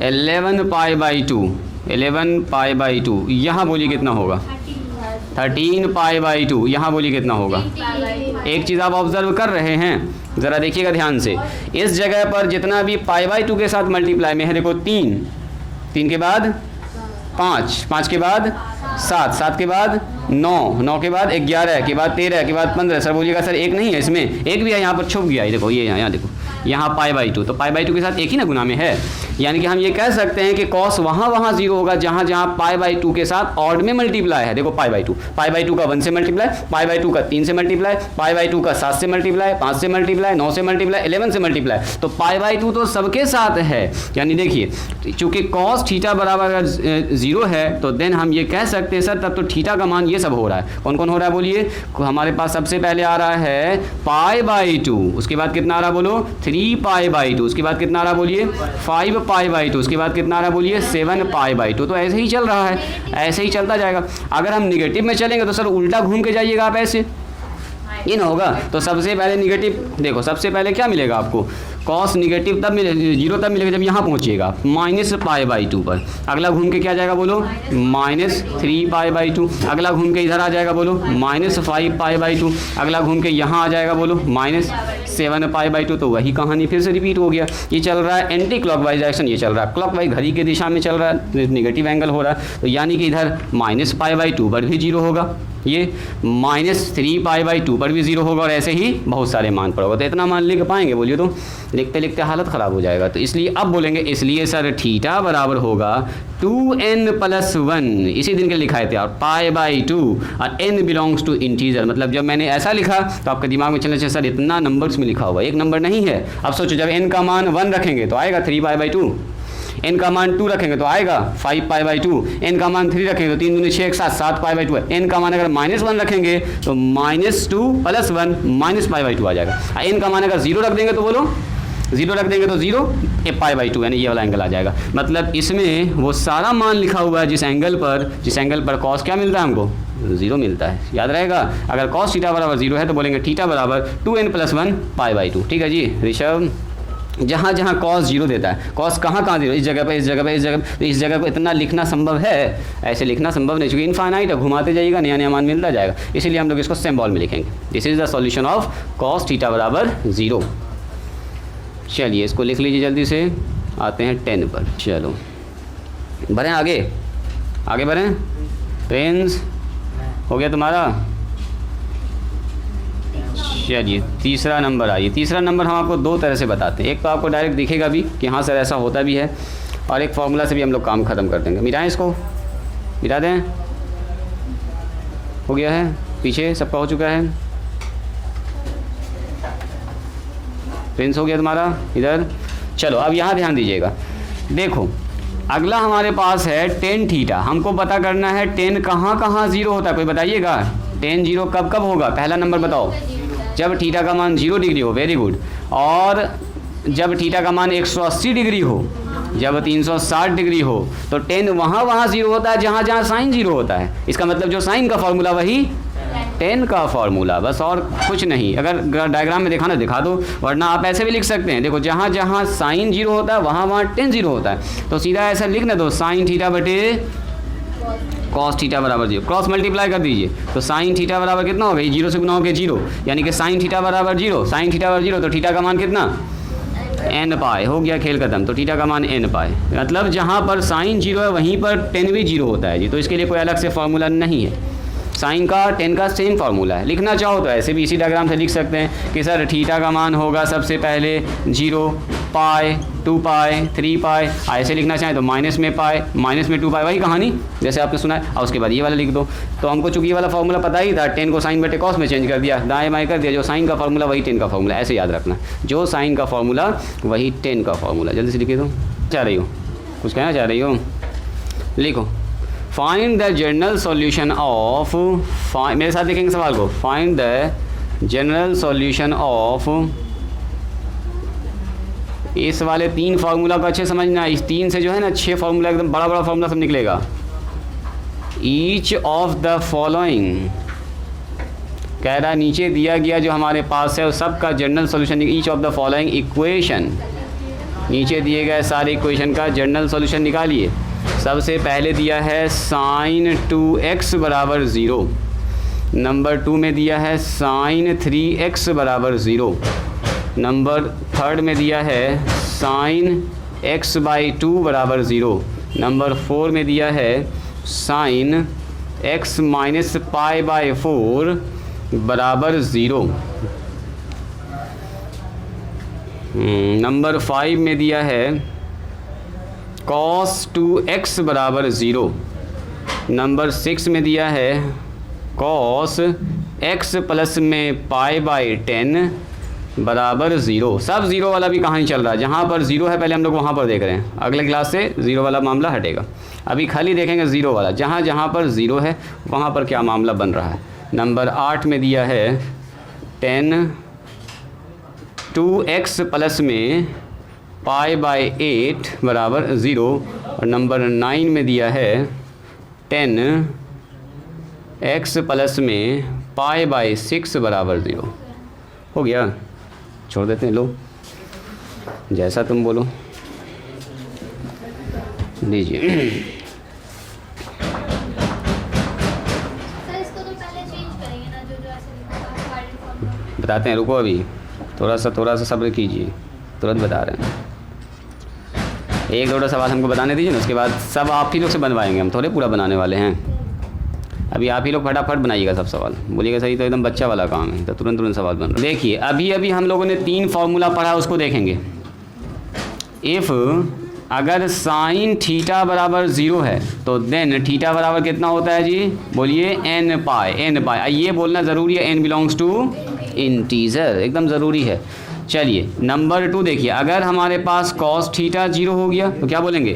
11 π/2। 11 π/2। यहाँ बोलिए कितना होगा? 13 π/2। यहाँ बोलिए कितना होगा? एक चीज़ आप ऑब्जर्व कर रहे हैं, ज़रा देखिएगा ध्यान से। इस जगह पर जितना भी π/2 के साथ मल्टीप्लाई में है, देखो 3 के बाद 5 के बाद 7 के बाद 9 के बाद 11 के बाद 13 के बाद 15। सर बोलिएगा सर एक नहीं है इसमें, एक भी है, यहाँ पर छुप गया। ये देखो, ये यहाँ देखो, यहाँ π/2, तो π/2 के साथ एक ही ना गुना में है। यानी कि हम ये कह सकते हैं कि कॉस वहाँ 0 होगा जहाँ π/2 के साथ ऑड में मल्टीप्लाई है। देखो π/2 का 1 से मल्टीप्लाई, π/2 का 3 से मल्टीप्लाई, π/2 का 7 से मल्टीप्लाई, 5 से मल्टीप्लाई, 9 से मल्टीप्लाई, 11 से मल्टीप्लाई। तो π/2 तो सबके साथ है। यानी देखिए, चूँकि कॉस थीटा बराबर 0 है, तो देन हम ये कह सकते हैं सर तब तो थीटा का मान ये सब हो रहा है। कौन कौन हो रहा है बोलिए? हमारे पास सबसे पहले आ रहा है पाई बाई 2, उसके बाद कितना आ रहा बोलो 3 पाई बाई 2, उसके बाद कितना आ रहा बोलिए 5 पाई बाई 2, उसके बाद कितना आ रहा बोलिए 7 पाई बाई 2। तो ऐसे ही चल रहा है, ऐसे ही चलता जाएगा। अगर हम निगेटिव में चलेंगे तो सर उल्टा घूम के जाइएगा आप, ऐसे ये ना होगा। तो सबसे पहले निगेटिव, देखो सबसे पहले क्या मिलेगा आपको, कॉस निगेटिव तब मिले, जीरो तब मिलेगा जब यहाँ पहुँचिएगा माइनस पाई बाई 2 पर। अगला घूम के क्या जाएगा बोलो माइनस 3 पाई बाई 2, अगला घूम के इधर आ जाएगा बोलो माइनस 5 पाई बाई 2, अगला घूम के यहाँ आ जाएगा बोलो माइनस 7 पाई बाई 2। तो वही कहानी फिर से रिपीट हो गया। ये चल रहा है एंटी क्लॉकवाइज डायरेक्शन, ये चल रहा है क्लॉकवाइज घड़ी की दिशा में चल रहा है, निगेटिव एंगल हो रहा है। तो यानी कि इधर माइनस पाई बाई 2 पर भी जीरो होगा, ये माइनस 3 पाई बाई 2 पर भी जीरो होगा, और ऐसे ही बहुत सारे मान पर होगा। तो इतना मान लिख पाएंगे बोलिए? तो लिखते लिखते हालत ख़राब हो जाएगा। तो इसलिए अब बोलेंगे, इसलिए सर थीटा बराबर होगा 2n+1, इसी दिन के लिखा है थे, और पाई बाई 2, और n बिलोंग्स टू इंटीजर। मतलब जब मैंने ऐसा लिखा तो आपके दिमाग में चलना चाहिए सर इतना नंबर्स में लिखा हुआ, एक नंबर नहीं है। अब सोचो जब n का मान 1 रखेंगे तो आएगा 3 पाई बाई 2, n का मान 2 रखेंगे तो आएगा 5 पाई बाई 2, n का मान 3 रखेंगे तो 3 दूनी 6 एक साथ 7 पाई बाई 2 है। n का मान अगर -1 रखेंगे तो -2+1 माइनस पाई बाई 2 आ जाएगा। n का मान अगर 0 रख देंगे तो बोलो 0 रख देंगे तो 0 पाई बाई 2, यानी ये वाला एंगल आ जाएगा। मतलब इसमें वो सारा मान लिखा हुआ है जिस एंगल पर कॉस क्या मिलता है हमको 0 मिलता है। याद रहेगा, अगर कॉस थीटा बराबर 0 है तो बोलेंगे थीटा बराबर 2n+1 पाई बाई 2। ठीक है जी ऋषभ, जहाँ जहाँ कॉस 0 देता है, कॉस कहाँ 0, इस जगह पे, इस जगह पे, इस जगह पे, इस जगह पे इतना लिखना संभव है? ऐसे लिखना संभव नहीं, क्योंकि इनफाइनाइट है, घुमाते जाइएगा नया नया मान मिलता जाएगा। इसीलिए हम लोग इसको सिंबल में लिखेंगे। This is the solution of cos theta बराबर 0। चलिए इसको लिख लीजिए जल्दी से, आते हैं 10 पर। चलो बढ़ें आगे, आगे बढ़ें। प्रिंस हो गया तुम्हारा? चलिए तीसरा नंबर आइए। तीसरा नंबर हम आपको दो तरह से बताते हैं, एक तो आपको डायरेक्ट दिखेगा भी कि हाँ सर ऐसा होता भी है, और एक फॉर्मूला से भी हम लोग काम ख़त्म कर देंगे। मिटाएं इसको, मिटा दें, हो गया है, पीछे सबका हो चुका है। प्रिंस हो गया तुम्हारा इधर। चलो अब यहाँ ध्यान दीजिएगा, देखो अगला हमारे पास है टेन थीटा। हमको पता करना है टेन कहाँ कहाँ 0 होता है, कोई बताइएगा? टेन 0 कब कब होगा? पहला नंबर बताओ, जब थीटा का मान 0 डिग्री हो, वेरी गुड। और जब थीटा का मान 180 डिग्री हो, जब 360 डिग्री हो, तो टेन वहाँ 0 होता है जहाँ जहाँ साइन 0 होता है। इसका मतलब जो साइन का फॉर्मूला वही टेन का फॉर्मूला, बस और कुछ नहीं। अगर डायग्राम में देखा ना दिखा दो, वरना आप ऐसे भी लिख सकते हैं। देखो जहाँ जहाँ साइन 0 होता है वहाँ टेन 0 होता है, तो सीधा ऐसा लिखने दो, साइन थीटा बटे कॉस थीटा बराबर 0, क्रॉस मल्टीप्लाई कर दीजिए। तो साइन थीटा बराबर कितना हो गया? 0 से गुना हो गया 0, यानी कि साइन थीटा बराबर 0, साइन थीटा बराबर 0, तो थीटा का मान कितना? n पाई। हो गया खेल खत्म। तो थीटा का मान n पाई, मतलब जहाँ पर साइन 0 है वहीं पर टेन भी 0 होता है जी। तो इसके लिए कोई अलग से फार्मूला नहीं है, साइन का टेन का सेम फार्मूला है। लिखना चाहो तो ऐसे भी इसी डायग्राम से लिख सकते हैं कि सर थीटा का मान होगा सबसे पहले 0, पाई, 2 पाई, 3 पाई। ऐसे लिखना चाहें तो माइनस में पाई, माइनस में 2 पाई, वही कहानी जैसे आपने सुना है। और उसके बाद ये वाला लिख दो। तो हमको चूंकि ये वाला फार्मूला पता ही था, टेन को साइन बटे कॉस में चेंज कर दिया, दाएँ बाएँ कर दिया। जो साइन का फार्मूला वही टेन का फार्मूला, ऐसे याद रखना, जो साइन का फार्मूला वही टेन का फार्मूला। जल्दी से लिखिए। तो चाह रही हो, कुछ कहना चाह रही हो? लिखो, find the general solution of, मेरे साथ देखेंगे सवाल को, find the general solution of, इस वाले 3 फार्मूला को अच्छे समझना। इस 3 से जो है ना 6 फार्मूला, एकदम बड़ा बड़ा फार्मूला सब निकलेगा। ईच ऑफ द फॉलोइंग कह रहा है, नीचे दिया गया जो हमारे पास है उस सब का general solution, each of the following equation, नीचे दिए गए सारे इक्वेशन का जनरल सॉल्यूशन निकालिए। सबसे पहले दिया है साइन 2x बराबर 0, नंबर 2 में दिया है साइन 3x बराबर 0, नंबर 3 में दिया है साइन x/2 बराबर 0, नंबर 4 में दिया है साइन x माइनस पाई/4 बराबर 0, नंबर 5 में दिया है cos 2x बराबर 0, नंबर 6 में दिया है cos x प्लस में पाई/10 बराबर ज़ीरो। सब ज़ीरो वाला भी कहानी चल रहा है, जहाँ पर ज़ीरो है पहले हम लोग वहाँ पर देख रहे हैं, अगले क्लास से ज़ीरो वाला मामला हटेगा। अभी खाली देखेंगे ज़ीरो वाला, जहाँ जहाँ पर ज़ीरो है वहाँ पर क्या मामला बन रहा है। नंबर 8 में दिया है 10 2x प्लस में π/8 बराबर ज़ीरो, और नंबर 9 में दिया है 10x प्लस में π/6 बराबर ज़ीरो। हो गया, छोड़ देते हैं, लो जैसा तुम बोलो लीजिए। सर इसको तो पहले चेंज करेंगे ना, जो ऐसे लिखा था गाइडेड फॉर्मूला। बताते हैं, रुको अभी थोड़ा सा सब्र कीजिए, तुरंत बता रहे हैं। एक दो सवाल हमको बताने दीजिए ना, उसके बाद सब आप ही लोग से बनवाएंगे, हम थोड़े पूरा बनाने वाले हैं। अभी आप ही लोग फटाफट बनाइएगा सब सवाल, बोलिएगा सही तो एकदम बच्चा वाला काम है, तो तुरंत सवाल बन रहा है। देखिए अभी हम लोगों ने 3 फार्मूला पढ़ा, उसको देखेंगे। इफ़ अगर साइन थीटा बराबर 0 है तो देन थीटा बराबर कितना होता है जी, बोलिए n पाई। ये बोलना ज़रूरी है, n बिलोंग्स टू इंटीजर, एकदम ज़रूरी है। चलिए नंबर 2 देखिए, अगर हमारे पास कॉस थीटा 0 हो गया तो क्या बोलेंगे,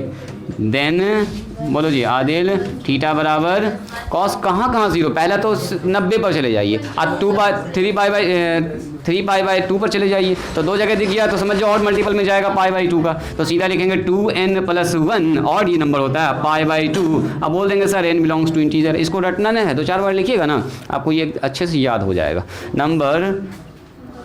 देन बोलो जी आदिल थीटा बराबर कॉस कहाँ 0, पहला तो 90 पर चले जाइए और 3π/2 पर चले जाइए, तो 2 जगह दिख गया तो समझ जाओ और मल्टीपल में जाएगा π/2 का, तो सीधा लिखेंगे 2n+1 और ये नंबर होता है π/2। अब बोल देंगे sir n belongs to integer, इसको रटना नहीं है, 2-4 बार लिखिएगा ना, आपको ये अच्छे से याद हो जाएगा। नंबर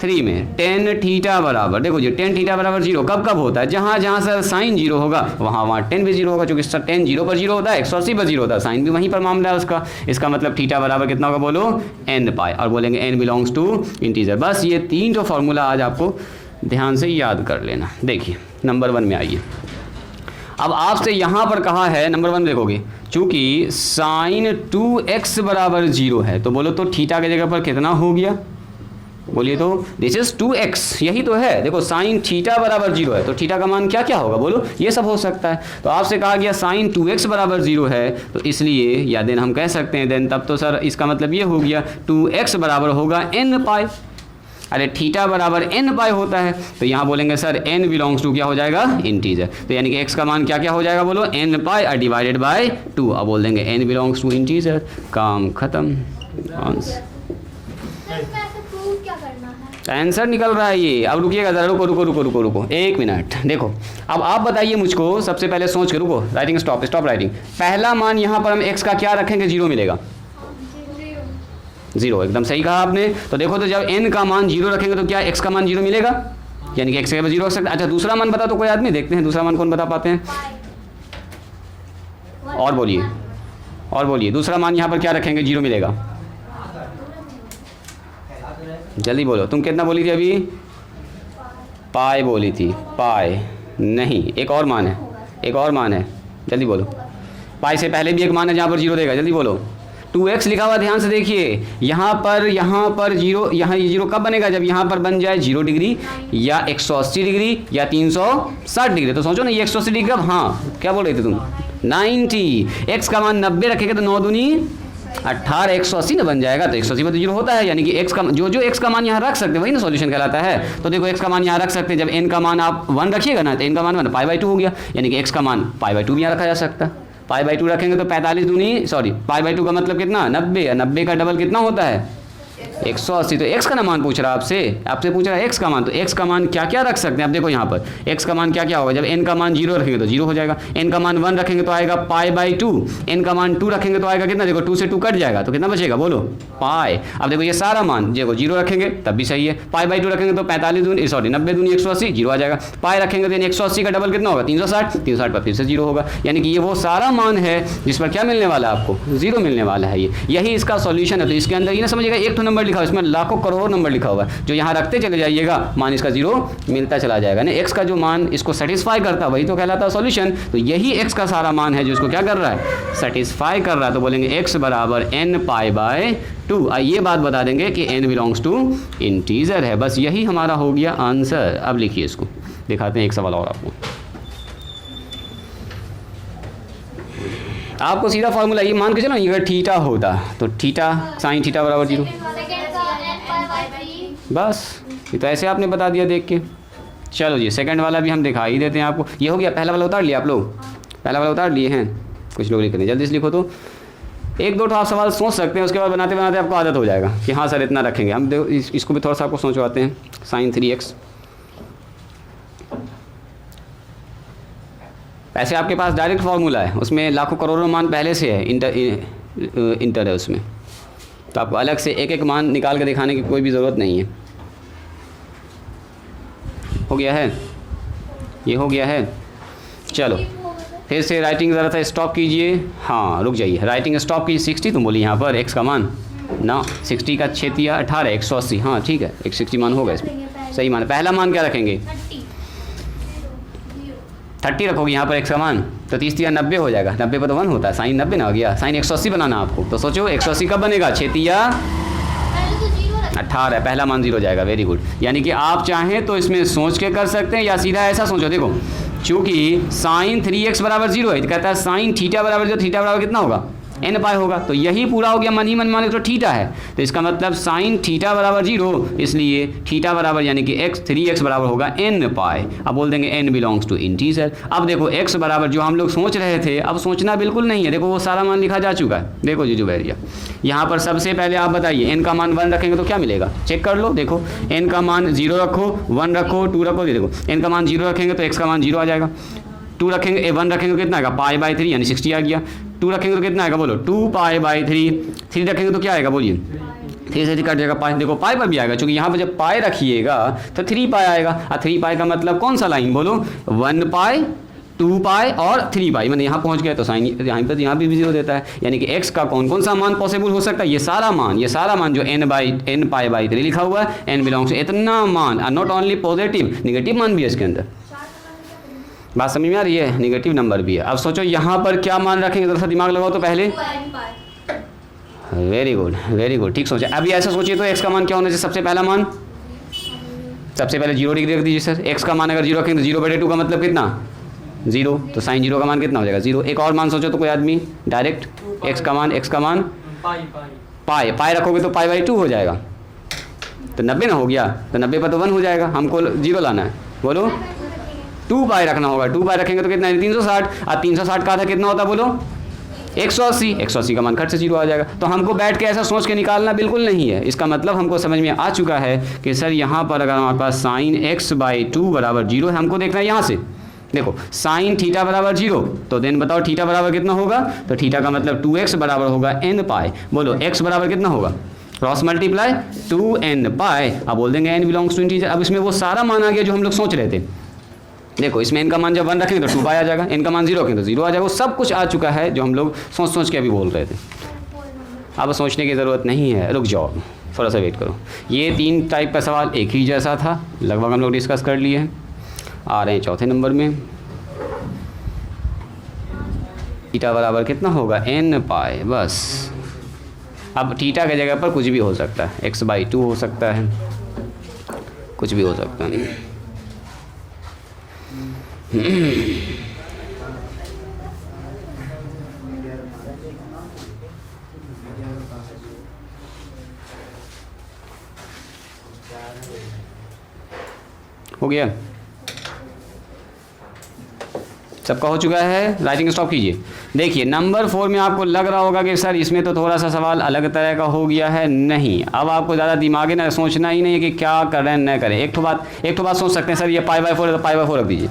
3 में टेन थीटा बराबर, देखो जी टेन थीटा बराबर 0 कब होता है, जहाँ सर साइन 0 होगा वहाँ टेन भी 0 होगा, क्योंकि सर टेन 0 पर 0 होता है, 180 पर 0 होता है, साइन भी वहीं पर मामला है उसका। इसका मतलब थीटा बराबर कितना होगा, बोलो n पाई, और बोलेंगे n बिलोंग्स टू इंटीजर। बस ये 3 फार्मूला आज आपको ध्यान से याद कर लेना। देखिए नंबर 1 में आइए, अब आपसे यहाँ पर कहा है, नंबर 1 देखोगे, चूँकि साइन 2x बराबर 0 है, तो बोलो तो थीटा की जगह पर कितना हो गया, बोलिए तो दिस इज 2x, यही तो है। देखो साइन थीटा बराबर 0 है तो थीटा का मान क्या क्या होगा, बोलो ये सब हो सकता है। तो आपसे कहा गया साइन 2x बराबर 0 है, तो इसलिए या देन हम कह सकते हैं देन, तब तो सर इसका मतलब ये हो गया 2x बराबर होगा n पाई। अरे थीटा बराबर n पाई होता है, तो यहाँ बोलेंगे सर n बिलोंग्स टू क्या हो जाएगा, इंटीजर। तो यानी कि x का मान क्या क्या हो जाएगा, बोलो n पाई और डिवाइडेड बाय 2। अब बोल देंगे n बिलोंग्स टू इंटीजर, काम खत्म, आंसर आंसर निकल रहा है ये। अब रुकिएगा ज़रा, रुको 1 मिनट। देखो अब आप बताइए मुझको, सबसे पहले सोच के, रुको राइटिंग स्टॉप राइटिंग। पहला मान यहाँ पर हम x का क्या रखेंगे, 0 मिलेगा, 0, एकदम सही कहा आपने। तो देखो तो जब n का मान 0 रखेंगे तो क्या x का मान 0 मिलेगा, यानी कि x का 0 रख सकते। अच्छा दूसरा मान बता तो कोई आदमी, देखते हैं दूसरा मान कौन बता पाते हैं। और बोलिए दूसरा मान यहाँ पर क्या रखेंगे, 0 मिलेगा, जल्दी बोलो। तुम कितना बोली थी अभी, पाई बोली थी, पाई नहीं, एक और मान है, जल्दी बोलो। पाई से पहले भी एक मान है जहाँ पर 0 देगा, जल्दी बोलो। 2x लिखा हुआ, ध्यान से देखिए, यहाँ पर 0, यहाँ ये 0 कब बनेगा, जब यहाँ पर बन जाए 0 डिग्री या 180 डिग्री या 360 डिग्री। तो सोचो ना ये 180 डिग्री कब, हाँ क्या बोल रहे थे तुम, 90। x का मान 90 रखेगा तो 9 दूनी 18, 180 ना बन जाएगा, तो 180 में तो 0 होता है, यानी कि x का जो x का मान यहाँ रख सकते हैं वही ना सॉल्यूशन कहलाता है। तो देखो x का मान यहाँ रख सकते हैं, जब n का मान आप 1 रखिएगा ना, तो n का मान π/2 हो गया, यानी कि x का मान π/2 भी यहाँ रखा जा सकता है। π/2 रखेंगे तो 45 दूनी π/2 का मतलब कितना, 90, 90 का डबल कितना होता है, 180। तो x का ना मान पूछ रहा है आपसे पूछ रहा है x का मान, तो x का मान क्या क्या रख सकते हैं। अब देखो यहाँ पर x का मान क्या क्या होगा, जब n का मान 0 रखेंगे तो 0 हो जाएगा, n का मान 1 रखेंगे तो आएगा π/2, n का मान 2 रखेंगे तो आएगा कितना, देखो 2 से 2 कट जाएगा तो कितना बचेगा, बोलो पाई। अब देखो ये सारा मान देखो 0 रखेंगे तब भी सही है, π/2 रखेंगे तो 90 दूनी 180, 0 आ जाएगा। पाई रखेंगे तो 180 का डबल कितना होगा, 360 पर फिर से 0 होगा, यानी कि ये वो सारा मान है जिस पर क्या मिलने वाला है, आपको 0 मिलने वाला है। यही इसका सॉल्यूशन है। तो इसके अंदर ये ना समझिएगा, एक तो नंबर लिखा हुआ, इसमें लाखों करोड़ नंबर लिखा हुआ है, जो यहाँ रखते चले जाइएगा मान इसका 0 मिलता चला जाएगा ना। x का जो मान इसको सेटिस्फाई करता है वही तो कहलाता है सॉल्यूशन। तो यही x का सारा मान है जो इसको क्या कर रहा है, सेटिस्फाई कर रहा है। तो बोलेंगे x बराबर n π/2। ये बात बता देंगे कि n बिलोंग्स टू इंटीजर है। बस यही हमारा हो गया आंसर। अब लिखिए इसको, दिखाते हैं एक सवाल और आपको सीधा फार्मूला ये मान के चलो, अगर थीटा होता तो थीटा साइन थीटा बराबर 0, बस ये तो ऐसे आपने बता दिया देख के। चलो जी सेकंड वाला भी हम दिखा ही देते हैं आपको। ये हो गया, पहला वाला उतार लिया आप लोग, पहला वाला उतार लिए हैं, कुछ लोग लिख रहे हैं, जल्दी से लिखो। तो एक दो आप सवाल सोच सकते हैं, उसके बाद बनाते बनाते आपको आदत हो जाएगा कि हाँ सर इतना रखेंगे हम। देखो इसको भी थोड़ा सा आपको सोचवाते हैं। साइन 3x, ऐसे आपके पास डायरेक्ट फार्मूला है, उसमें लाखों करोड़ों मान पहले से है, इंटर है उसमें, तो आपको अलग से एक एक मान निकाल के दिखाने की कोई भी ज़रूरत नहीं है। हो गया है, ये हो गया है। चलो फिर से राइटिंग ज़रा सा स्टॉप कीजिए, हाँ रुक जाइए, राइटिंग स्टॉप कीजिए। 60 तुम बोली यहाँ पर x का मान ना, 60 का 6 × 18 180, हाँ ठीक है, 160 मान होगा इसमें, सही मान है। पहला मान क्या रखेंगे? 30 रखोगे यहाँ पर x का मान, तो 30 × 90 हो जाएगा, 90 पर तो 1 होता है, साइन 90 ना हो गया, साइन 180 बनाना आपको। तो सोचो 180 कब बनेगा? 6 × 18, पहला मान 0 हो जाएगा। Very good. यानी कि आप चाहें तो इसमें सोच के कर सकते हैं या सीधा ऐसा सोचो। देखो चूँकि साइन 3x बराबर 0 है, तो कहता है साइन थीटा बराबर 0, थीटा बराबर कितना होगा? n पाई होगा, तो यही पूरा हो गया, मन ही मन माने तो थीटा है, तो इसका मतलब साइन थीटा बराबर 0, इसलिए थीटा बराबर यानी कि x 3x बराबर होगा n पाई। अब बोल देंगे n बिलोंग्स टू इंटीजर। अब देखो x बराबर जो हम लोग सोच रहे थे, अब सोचना बिल्कुल नहीं है, देखो वो सारा मान लिखा जा चुका है। देखो जीजू भैया यहाँ पर सबसे पहले आप बताइए n का मान 1 रखेंगे तो क्या मिलेगा? चेक कर लो। देखो n का मान 0 रखो, 1 रखो, 2 रखो, देखो n का मान 0 रखेंगे तो x का मान 0 आ जाएगा, 2 रखेंगे 1 रखेंगे तो कितना आएगा? π/3 यानी 60 आ गया, 2 रखेंगे तो कितना आएगा बोलो? 2π/3, 3 रखेंगे तो क्या आएगा बोलिए? 3 से कट जाएगा पाई, देखो पाई पर भी आएगा, क्योंकि यहाँ पर जब पाई रखिएगा तो 3 पाई आएगा, और 3 पाई का मतलब कौन सा लाइन बोलो? 1 पाई, 2 पाई और 3 पाई, मैंने यहाँ पहुँच गया तो साइन यहाँ भी 0 देता है। यानी कि x का कौन कौन सा मान पॉसिबल हो सकता है? ये सारा मान जो n π/3 लिखा हुआ है, n बिलोंग्स टू इतना मान, और नॉट ओनली पॉजिटिव, निगेटिव मान भी है इसके अंदर। बात समझ में आ रही है? निगेटिव नंबर भी है। अब सोचो यहाँ पर क्या मान रखेंगे, थोड़ा सा दिमाग लगाओ तो पहले। वेरी गुड, वेरी गुड, ठीक सोचा। अभी ऐसा सोचिए तो x का मान क्या होना चाहिए? सबसे पहला मान, सबसे पहले 0 डिग्री रख दीजिए सर। x का मान अगर 0 रखेंगे तो 0/2 का मतलब कितना? 0, तो साइन 0 का मान कितना हो जाएगा? 0। एक और मान सोचो तो कोई आदमी डायरेक्ट, x का मान पाई रखोगे तो π/2 हो जाएगा, तो 90 ना हो गया, तो 90 पर तो 1 हो जाएगा, हमको 0 लाना है, बोलो 2 पाई रखना होगा, 2 पाई रखेंगे तो कितना है? 360, और 360 का आधा कितना होता बोलो? 180 का मान खट से 0 आ जाएगा। तो हमको बैठ के ऐसा सोच के निकालना बिल्कुल नहीं है। इसका मतलब हमको समझ में आ चुका है कि सर यहाँ पर अगर हमारे पास साइन x/2 बराबर 0 है, हमको देखना है यहाँ से। देखो साइन थीटा बराबर 0, तो देन बताओ थीटा बराबर कितना होगा? तो थीटा का मतलब 2x बराबर होगा n पाई। बोलो x बराबर कितना होगा? क्रॉस मल्टीप्लाई 2n पाई। अब बोल देंगे n बिलोंग्स टू इंटीजर। अब इसमें वो सारा मान आ गया जो हम लोग सोच रहे थे। देखो इसमें n का मान जब 1 रखेंगे तो 2 पाई आ जाएगा, n का मान 0 रखेंगे तो 0 आ जाएगा, वो सब कुछ आ चुका है जो हम लोग सोच के अभी बोल रहे थे। अब सोचने की ज़रूरत नहीं है, रुक जाओ थोड़ा सा वेट करो। ये 3 टाइप का सवाल एक ही जैसा था, लगभग हम लोग डिस्कस कर लिए हैं। आ रहे हैं चौथे नंबर में। थीटा बराबर कितना होगा? n पाई, बस। अब थीटा की जगह पर कुछ भी हो सकता है, x/2 हो सकता है, कुछ भी हो सकता है। हो गया, सबका हो चुका है। राइटिंग स्टॉप कीजिए। देखिए नंबर 4 में आपको लग रहा होगा कि सर इसमें तो थोड़ा सा सवाल अलग तरह का हो गया है। नहीं, अब आपको ज़्यादा दिमाग ना सोचना ही नहीं है कि क्या कर रहे हैं न करें। एक तो बात सोच सकते हैं, सर ये π/4 है तो π/4 रख दीजिए,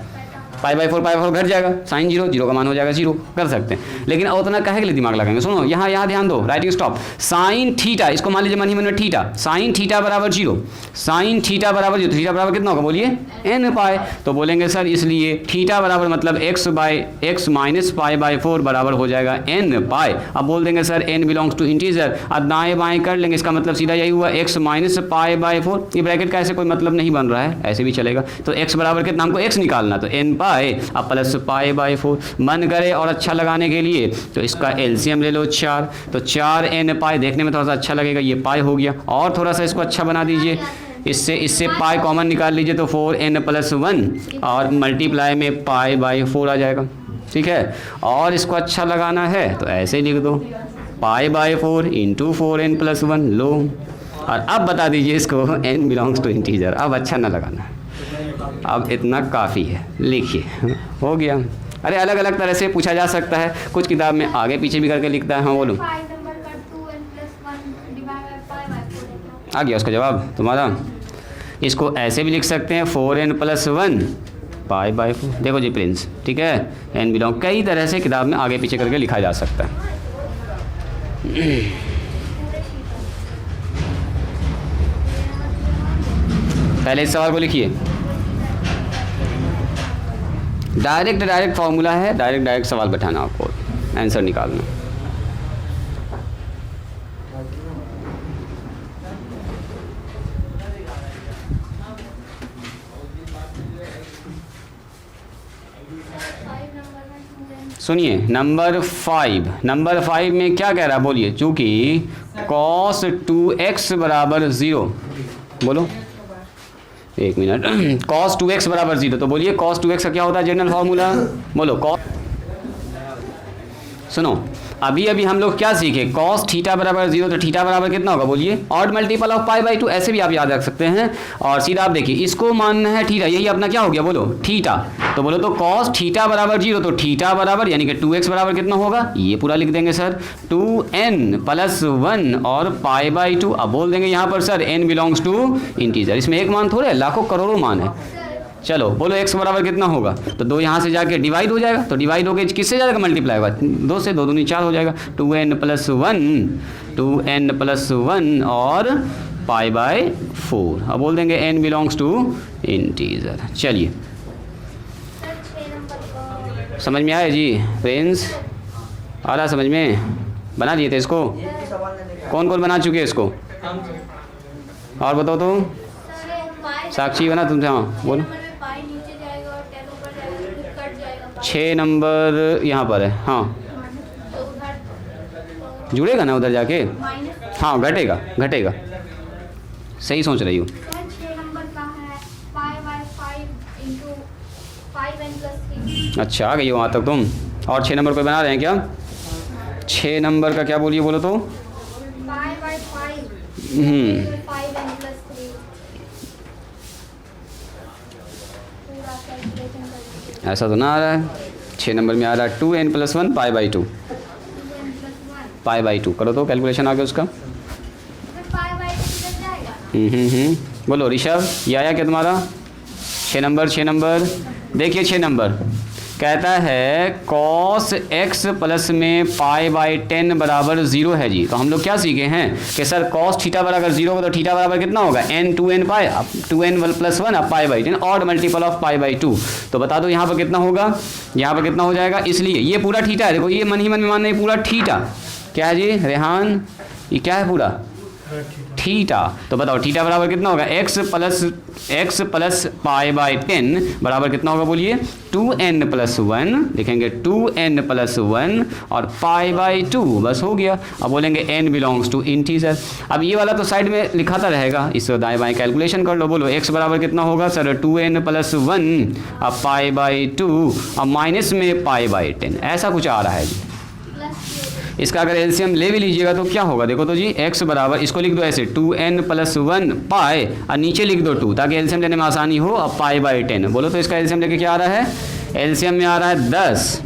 π/4 घट जाएगा, साइन 0 का मान हो जाएगा 0, कर सकते हैं। लेकिन उतना कहे के लिए दिमाग लगाएंगे? सुनो यहाँ ध्यान दो, राइटिंग स्टॉप। साइन थीटा, इसको मान लीजिए मन ही मन में थीटा, साइन थीटा बराबर 0, साइन थीटा बराबर 0, थीटा बराबर कितना होगा बोलिए? n पाई। तो बोलेंगे सर इसलिए थीटा बराबर मतलब x माइनस π/4 बराबर हो जाएगा n पाई। अब बोल देंगे sir n belongs to integer, अब दाएँ बाएँ कर लेंगे, इसका मतलब सीधा यही हुआ x माइनस π/4। ये ब्रैकेट का ऐसे कोई मतलब नहीं बन रहा है, ऐसे भी चलेगा। तो x बराबर कितना, हमको x निकालना, तो n पाई अब प्लस π/4। मन करे और अच्छा लगाने के लिए तो इसका एलसीएम ले लो 4, तो 4n पाई, देखने में थोड़ा सा अच्छा लगेगा, ये पाई हो गया। और थोड़ा सा इसको अच्छा बना दीजिए, इससे पाई कॉमन निकाल लीजिए तो 4n + 1 और मल्टीप्लाई में π/4 आ जाएगा, ठीक है। और इसको अच्छा लगाना है तो ऐसे लिख दो π/4 × 4n + 1। लो और अब बता दीजिए इसको n बिलोंग्स टू इंटीजर। अब अच्छा ना लगाना, अब इतना काफ़ी है, लिखिए, हो गया। अरे अलग अलग तरह से पूछा जा सकता है, कुछ किताब में आगे पीछे भी करके लिखता है। हाँ बोलो, 5 नंबर का 2n+1 divide by pi by 4 आ गया उसका जवाब तुम्हारा। इसको ऐसे भी लिख सकते हैं 4n+1 पाई बाय 4। देखो जी प्रिंस, ठीक है, n बिलोंग कई तरह से किताब में आगे पीछे करके लिखा जा सकता है। पहले इस सवाल को लिखिए। डायरेक्ट फार्मूला है, डायरेक्ट सवाल बैठाना आपको, आंसर निकालना। सुनिए नंबर 5 में क्या कह रहा है बोलिए, चूंकि cos 2x बराबर 0, बोलो एक मिनट, cos 2x बराबर 0, तो बोलिए cos 2x का क्या होता है जनरल फार्मूला, बोलो cos। सुनो अभी हम लोग क्या सीखे, cos थीटा बराबर 0, तो थीटा बराबर कितना होगा बोलिए, odd multiple of pi by 2, ऐसे भी आप याद रख सकते हैं। और सीधा आप देखिए, इसको मानना है थीटा, यही अपना क्या हो गया बोलो थीटा, तो बोलो तो cos थीटा बराबर 0, तो थीटा बराबर यानी कि 2x बराबर कितना होगा, ये पूरा लिख देंगे सर 2n+1 और पाई बाई 2। अब बोल देंगे यहाँ पर sir n belongs to integer, इसमें एक मान थोड़े, लाखों करोड़ों मान है। चलो बोलो x बराबर कितना होगा, तो 2 यहाँ से जाके डिवाइड हो जाएगा, तो डिवाइड हो गया किससे जाएगा मल्टीप्लाई होगा, 2 से 2 दूनी 4 हो जाएगा, 2n+1 और पाई बाय 4। अब बोल देंगे n बिलोंग्स टू इंटीजर। चलिए समझ में आया जी फ्रेंड्स, आ रहा समझ में, बना दिए थे इसको, कौन कौन बना चुके हैं इसको, और बताओ तो साक्षी बना तुमसे, हाँ बोलो। 6 नंबर यहाँ पर है, हाँ जुड़ेगा ना उधर जाके, हाँ घटेगा, सही सोच रही हूँ। 6 नंबर का है पाई बाय 5 इंटू 5n+3। अच्छा आ गई हो वहाँ तक तुम। और 6 नंबर पे बना रहे हैं क्या, 6 नंबर का क्या बोलिए बोलो तो, पाई बाय 5 5n+3 पूरा कैलकुलेशन कर दीजिए। ऐसा तो ना आ रहा है, 6 नंबर में आ रहा है 2n+1 pi by 2, 2n+1 pi by 2 करो तो कैलकुलेशन आ गया उसका। फिर पाई बाय 2 किधर जाएगा। बोलो ऋषभ, ये आया क्या तुम्हारा 6 नंबर। देखिए 6 नंबर कहता है cos x प्लस में पाई बाई 10 बराबर 0 है जी। तो हम लोग क्या सीखे हैं कि सर cos थीटा बराबर 0 होगा, तो थीटा बराबर कितना होगा n 2n पाई, अब 2n+1 अब pi by 10, odd multiple of pi by 2। तो बता दो यहाँ पर कितना होगा, यहाँ पर कितना हो जाएगा, इसलिए ये पूरा थीटा है, देखो ये मन ही मन में मान नहीं, पूरा थीटा क्या है जी रेहान, ये क्या है पूरा थीटा। तो बताओ थीटा बराबर कितना होगा, x प्लस पाई बाई 10 बराबर कितना होगा बोलिए 2n+1, लिखेंगे 2n+1 और पाई बाई 2, बस हो गया। अब बोलेंगे n बिलोंग्स टू इंटीजर। अब ये वाला तो साइड में लिखाता रहेगा, इसको दाएं बाएं कैलकुलेशन कर लो। बोलो x बराबर कितना होगा सर 2n+1 अब पाई बाई 2 अब माइनस में पाई बाई 10, ऐसा कुछ आ रहा है जी। इसका अगर एलसीएम ले भी लीजिएगा तो क्या होगा, देखो तो जी x बराबर, इसको लिख दो ऐसे 2n+1 पाई और नीचे लिख दो 2, ताकि एलसीएम लेने में आसानी हो। अब पाई बाई 10 बोलो तो इसका एलसीएम लेके क्या आ रहा है, एलसीएम में आ रहा है 10,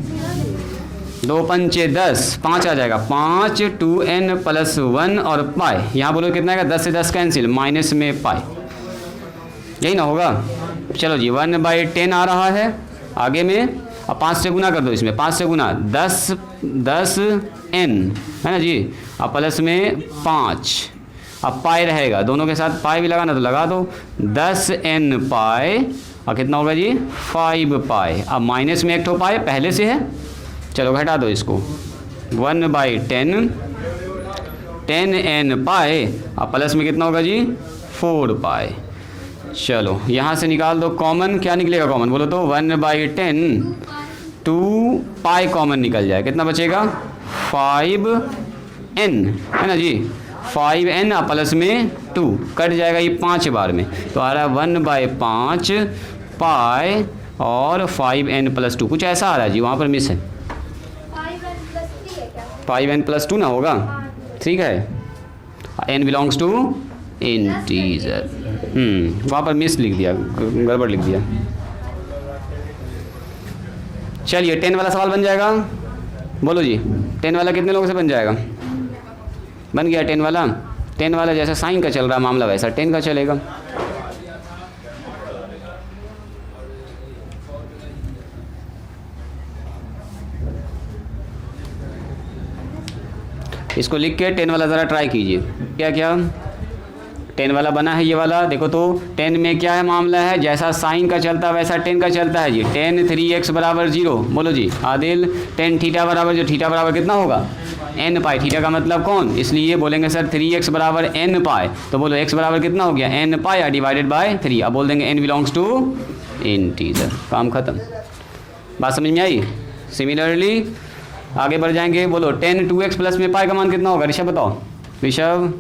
2 पंचे 10, 5 आ जाएगा 5 2n+1 और पाई, यहाँ बोलो कितना आएगा 10 से 10 कैंसिल, माइनस में पाई, यही ना होगा। चलो जी 1/10 आ रहा है आगे में, अब 5 से गुना कर दो, इसमें 5 से गुना 10 n है ना जी, अब प्लस में 5, अब पाई रहेगा, दोनों के साथ पाई भी लगाना तो लगा दो, 10n पाई और कितना होगा जी 5 पाई। अब माइनस में एक ठो पाई पहले से है, चलो घटा दो इसको 1/10 10n पाई और प्लस में कितना होगा जी 4 पाई। चलो यहाँ से निकाल दो कॉमन, क्या निकलेगा कॉमन बोलो तो 1/10 2 पाई कॉमन निकल जाए, कितना बचेगा 5n है ना जी, 5n प्लस में 2 कट जाएगा ये 5 बार में, तो आ रहा है 1/5 पाई और 5n+2, कुछ ऐसा आ रहा है जी, वहाँ पर मिस है 5n+3 है क्या, 5n+2 ना होगा, ठीक है n बिलोंग्स टू इंटीजर। वहाँ पर मिस लिख दिया, गड़बड़ लिख दिया। चलिए 10 वाला सवाल बन जाएगा, बोलो जी 10 वाला कितने लोगों से बन जाएगा? बन गया 10 वाला। 10 वाला जैसा साइन का चल रहा मामला वैसा 10 का चलेगा। इसको लिख के 10 वाला ज़रा ट्राई कीजिए। क्या क्या 10 वाला बना है ये वाला, देखो तो 10 में क्या है मामला है, जैसा साइन का चलता है वैसा 10 का चलता है जी। 10 3x बराबर 0, बोलो जी आदिल। 10 थीटा बराबर, जो थीटा बराबर कितना होगा n पाई, थीटा का मतलब कौन, इसलिए बोलेंगे सर 3x बराबर n पाई, तो बोलो x बराबर कितना हो गया n पाई डिवाइडेड बाय 3। अब बोल देंगे n बिलोंग्स टू इंटीजर, काम खत्म। बात समझ में आई? सिमिलरली आगे बढ़ जाएंगे, बोलो 10 2x प्लस में पाई का मान कितना होगा? ऋषभ बताओ, ऋषभ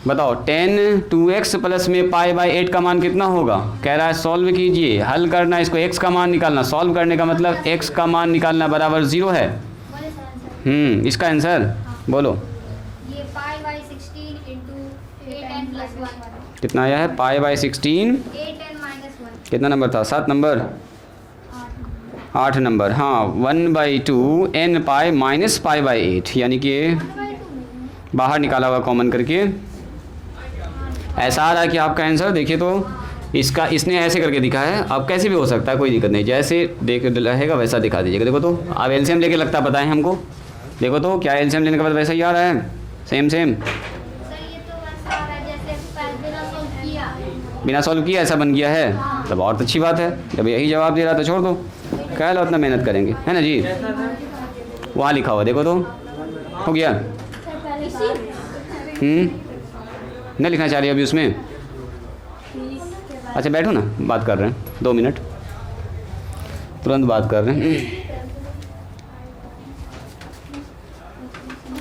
बताओ 10 2x प्लस में पाई बाई 8 का मान कितना होगा? कह रहा है सॉल्व कीजिए, हल करना, इसको x का मान निकालना। सॉल्व करने का मतलब x का मान निकालना बराबर 0 है। इसका आंसर बोलो। ये pi by 16 into 8n plus 1 कितना आया है? पाई बाई 16 8n माइनस 1 कितना नंबर था? 7 नंबर, 8 नंबर। हाँ 1/2 n pi minus pi by 8, यानी कि बाहर निकाला हुआ कॉमन करके ऐसा आ रहा है कि आपका आंसर देखिए तो इसका, इसने ऐसे करके दिखा है, अब कैसे भी हो सकता है, कोई दिक्कत नहीं, जैसे देख रहेगा वैसा दिखा दीजिएगा। देखो तो आप एलसीएम लेके लगता बताएं हमको, देखो तो क्या एलसीएम लेने के बाद वैसा ही आ रहा है? सेम सेम सर ये तो वैसा आ रहा है जैसे बिना सॉल्व किया, बिना सॉल्व किया ऐसा बन गया है, तब बहुत अच्छी बात है। जब यही जवाब दे रहा तो छोड़ दो, क्या लो उतना मेहनत करेंगे, है ना जी। वहाँ लिखा हुआ देखो तो, हो गया। नहीं लिखना चाह रही अभी उसमें? अच्छा बैठो ना, बात कर रहे हैं 2 मिनट, तुरंत बात कर रहे हैं।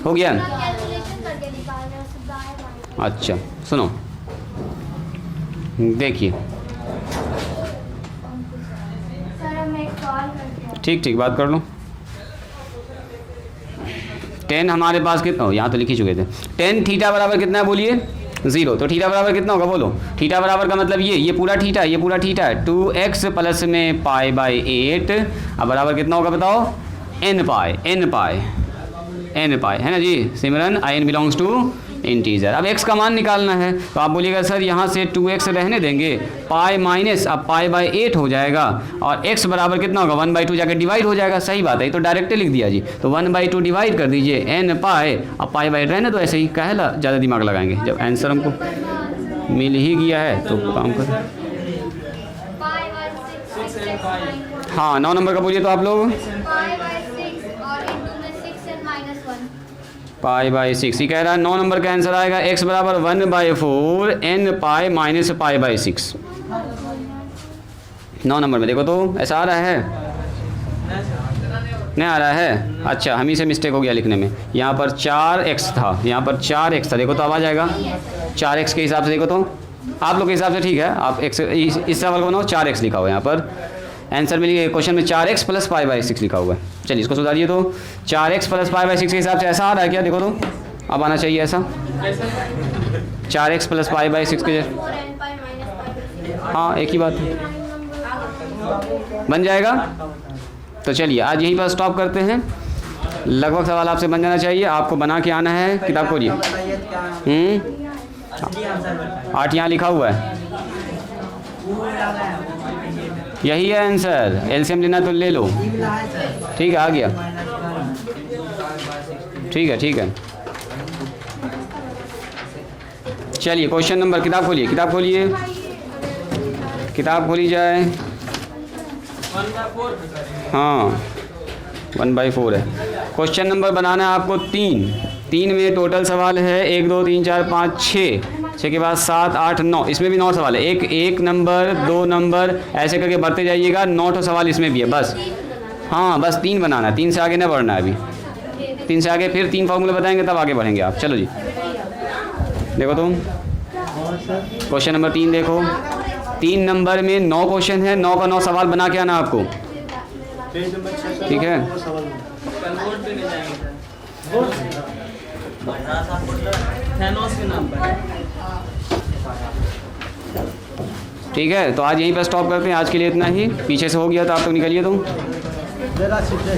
हो गया? कैलकुलेशन करके निकाल रहे हैं उससे दाएं बाएं। अच्छा सुनो, देखिए सर हम एक कॉल करके ठीक ठीक बात कर लो। 10 हमारे पास कितना, यहाँ तो लिख ही चुके थे। 10 थीटा बराबर कितना है बोलिए? 0। तो थीटा बराबर कितना होगा बोलो? थीटा बराबर का मतलब ये पूरा थीटा, ये पूरा थीटा है। 2x प्लस में पाई बाई 8, अब बराबर कितना होगा बताओ? n pi, n pi, n pi, है ना जी Simran. i n belongs to integer. अब x का मान निकालना है, तो आप बोलिएगा सर यहाँ से 2x रहने देंगे, पाई माइनस अब पाई बाई 8 हो जाएगा, और x बराबर कितना होगा? 1/2 जाकर डिवाइड हो जाएगा। सही बात है, ये तो डायरेक्टली लिख दिया जी। तो 1/2 डिवाइड कर दीजिए n पाई, अब पाई बाई 8 रहने तो ऐसे ही, कहला ज़्यादा दिमाग लगाएंगे, जब आंसर हमको मिल ही गया है तो काम कर। पाई बाई 6 हाँ 9 नंबर का बोलिए तो आप लोग। पाई बाई 6 और इंटू में 6n माइनस 1। पाई बाई 6, ये कह रहा है 9 नंबर का आंसर आएगा x बराबर 1/4 n pi minus pi by 6। 9 number में देखो तो ऐसा आ रहा है, नहीं आ रहा है? अच्छा हम ही से मिस्टेक हो गया लिखने में, यहाँ पर 4x था, यहाँ पर 4x था, देखो तो अब आ जाएगा 4x के हिसाब से। देखो तो आप लोग के हिसाब से ठीक है, आप x इस सवाल को बनाओ, 4x लिखा हुआ है यहाँ पर आंसर में, लिए क्वेश्चन में 4x प्लस पाई बाई 6 लिखा हुआ है। चलिए इसको सुधारिए तो 4x प्लस पाई बाई 6 के हिसाब से ऐसा आ रहा है क्या? देखो तो अब आना चाहिए ऐसा 4x प्लस पाई बाई 6 के, हाँ एक ही बात है, बन जाएगा। तो चलिए आज यहीं पर स्टॉप करते हैं, लगभग सवाल आपसे बन जाना चाहिए, आपको बना के आना है। किताब खोलिए। 8 यहाँ लिखा हुआ है, यही है आंसर। एलसीएम लेना तो ले लो, ठीक है आ गया, ठीक है ठीक है। चलिए क्वेश्चन नंबर, किताब खोलिए, किताब खोलिए, किताब खोली जाए। हाँ 1/4 है। क्वेश्चन नंबर बनाना है आपको 3 में टोटल सवाल है 1 2 3 4 5 6 के बाद 7 8 9, इसमें भी 9 सवाल है। एक नंबर 2 नंबर ऐसे करके बढ़ते जाइएगा, 9 सवाल इसमें भी है बस। हाँ बस 3 बनाना है, 3 से आगे नहीं बढ़ना है अभी। 3 से आगे फिर 3 फार्मूले बताएंगे तब आगे बढ़ेंगे आप। चलो जी देखो तुम क्वेश्चन नंबर 3 देखो, 3 नंबर में 9 क्वेश्चन है, 9 का 9 सवाल बना के आना आपको, ठीक है। थैनोस के नाम पर ठीक है, तो आज यहीं पर स्टॉप करते हैं, आज के लिए इतना ही। पीछे से हो गया तो आप तो निकलिए तुम। मेरा सीधे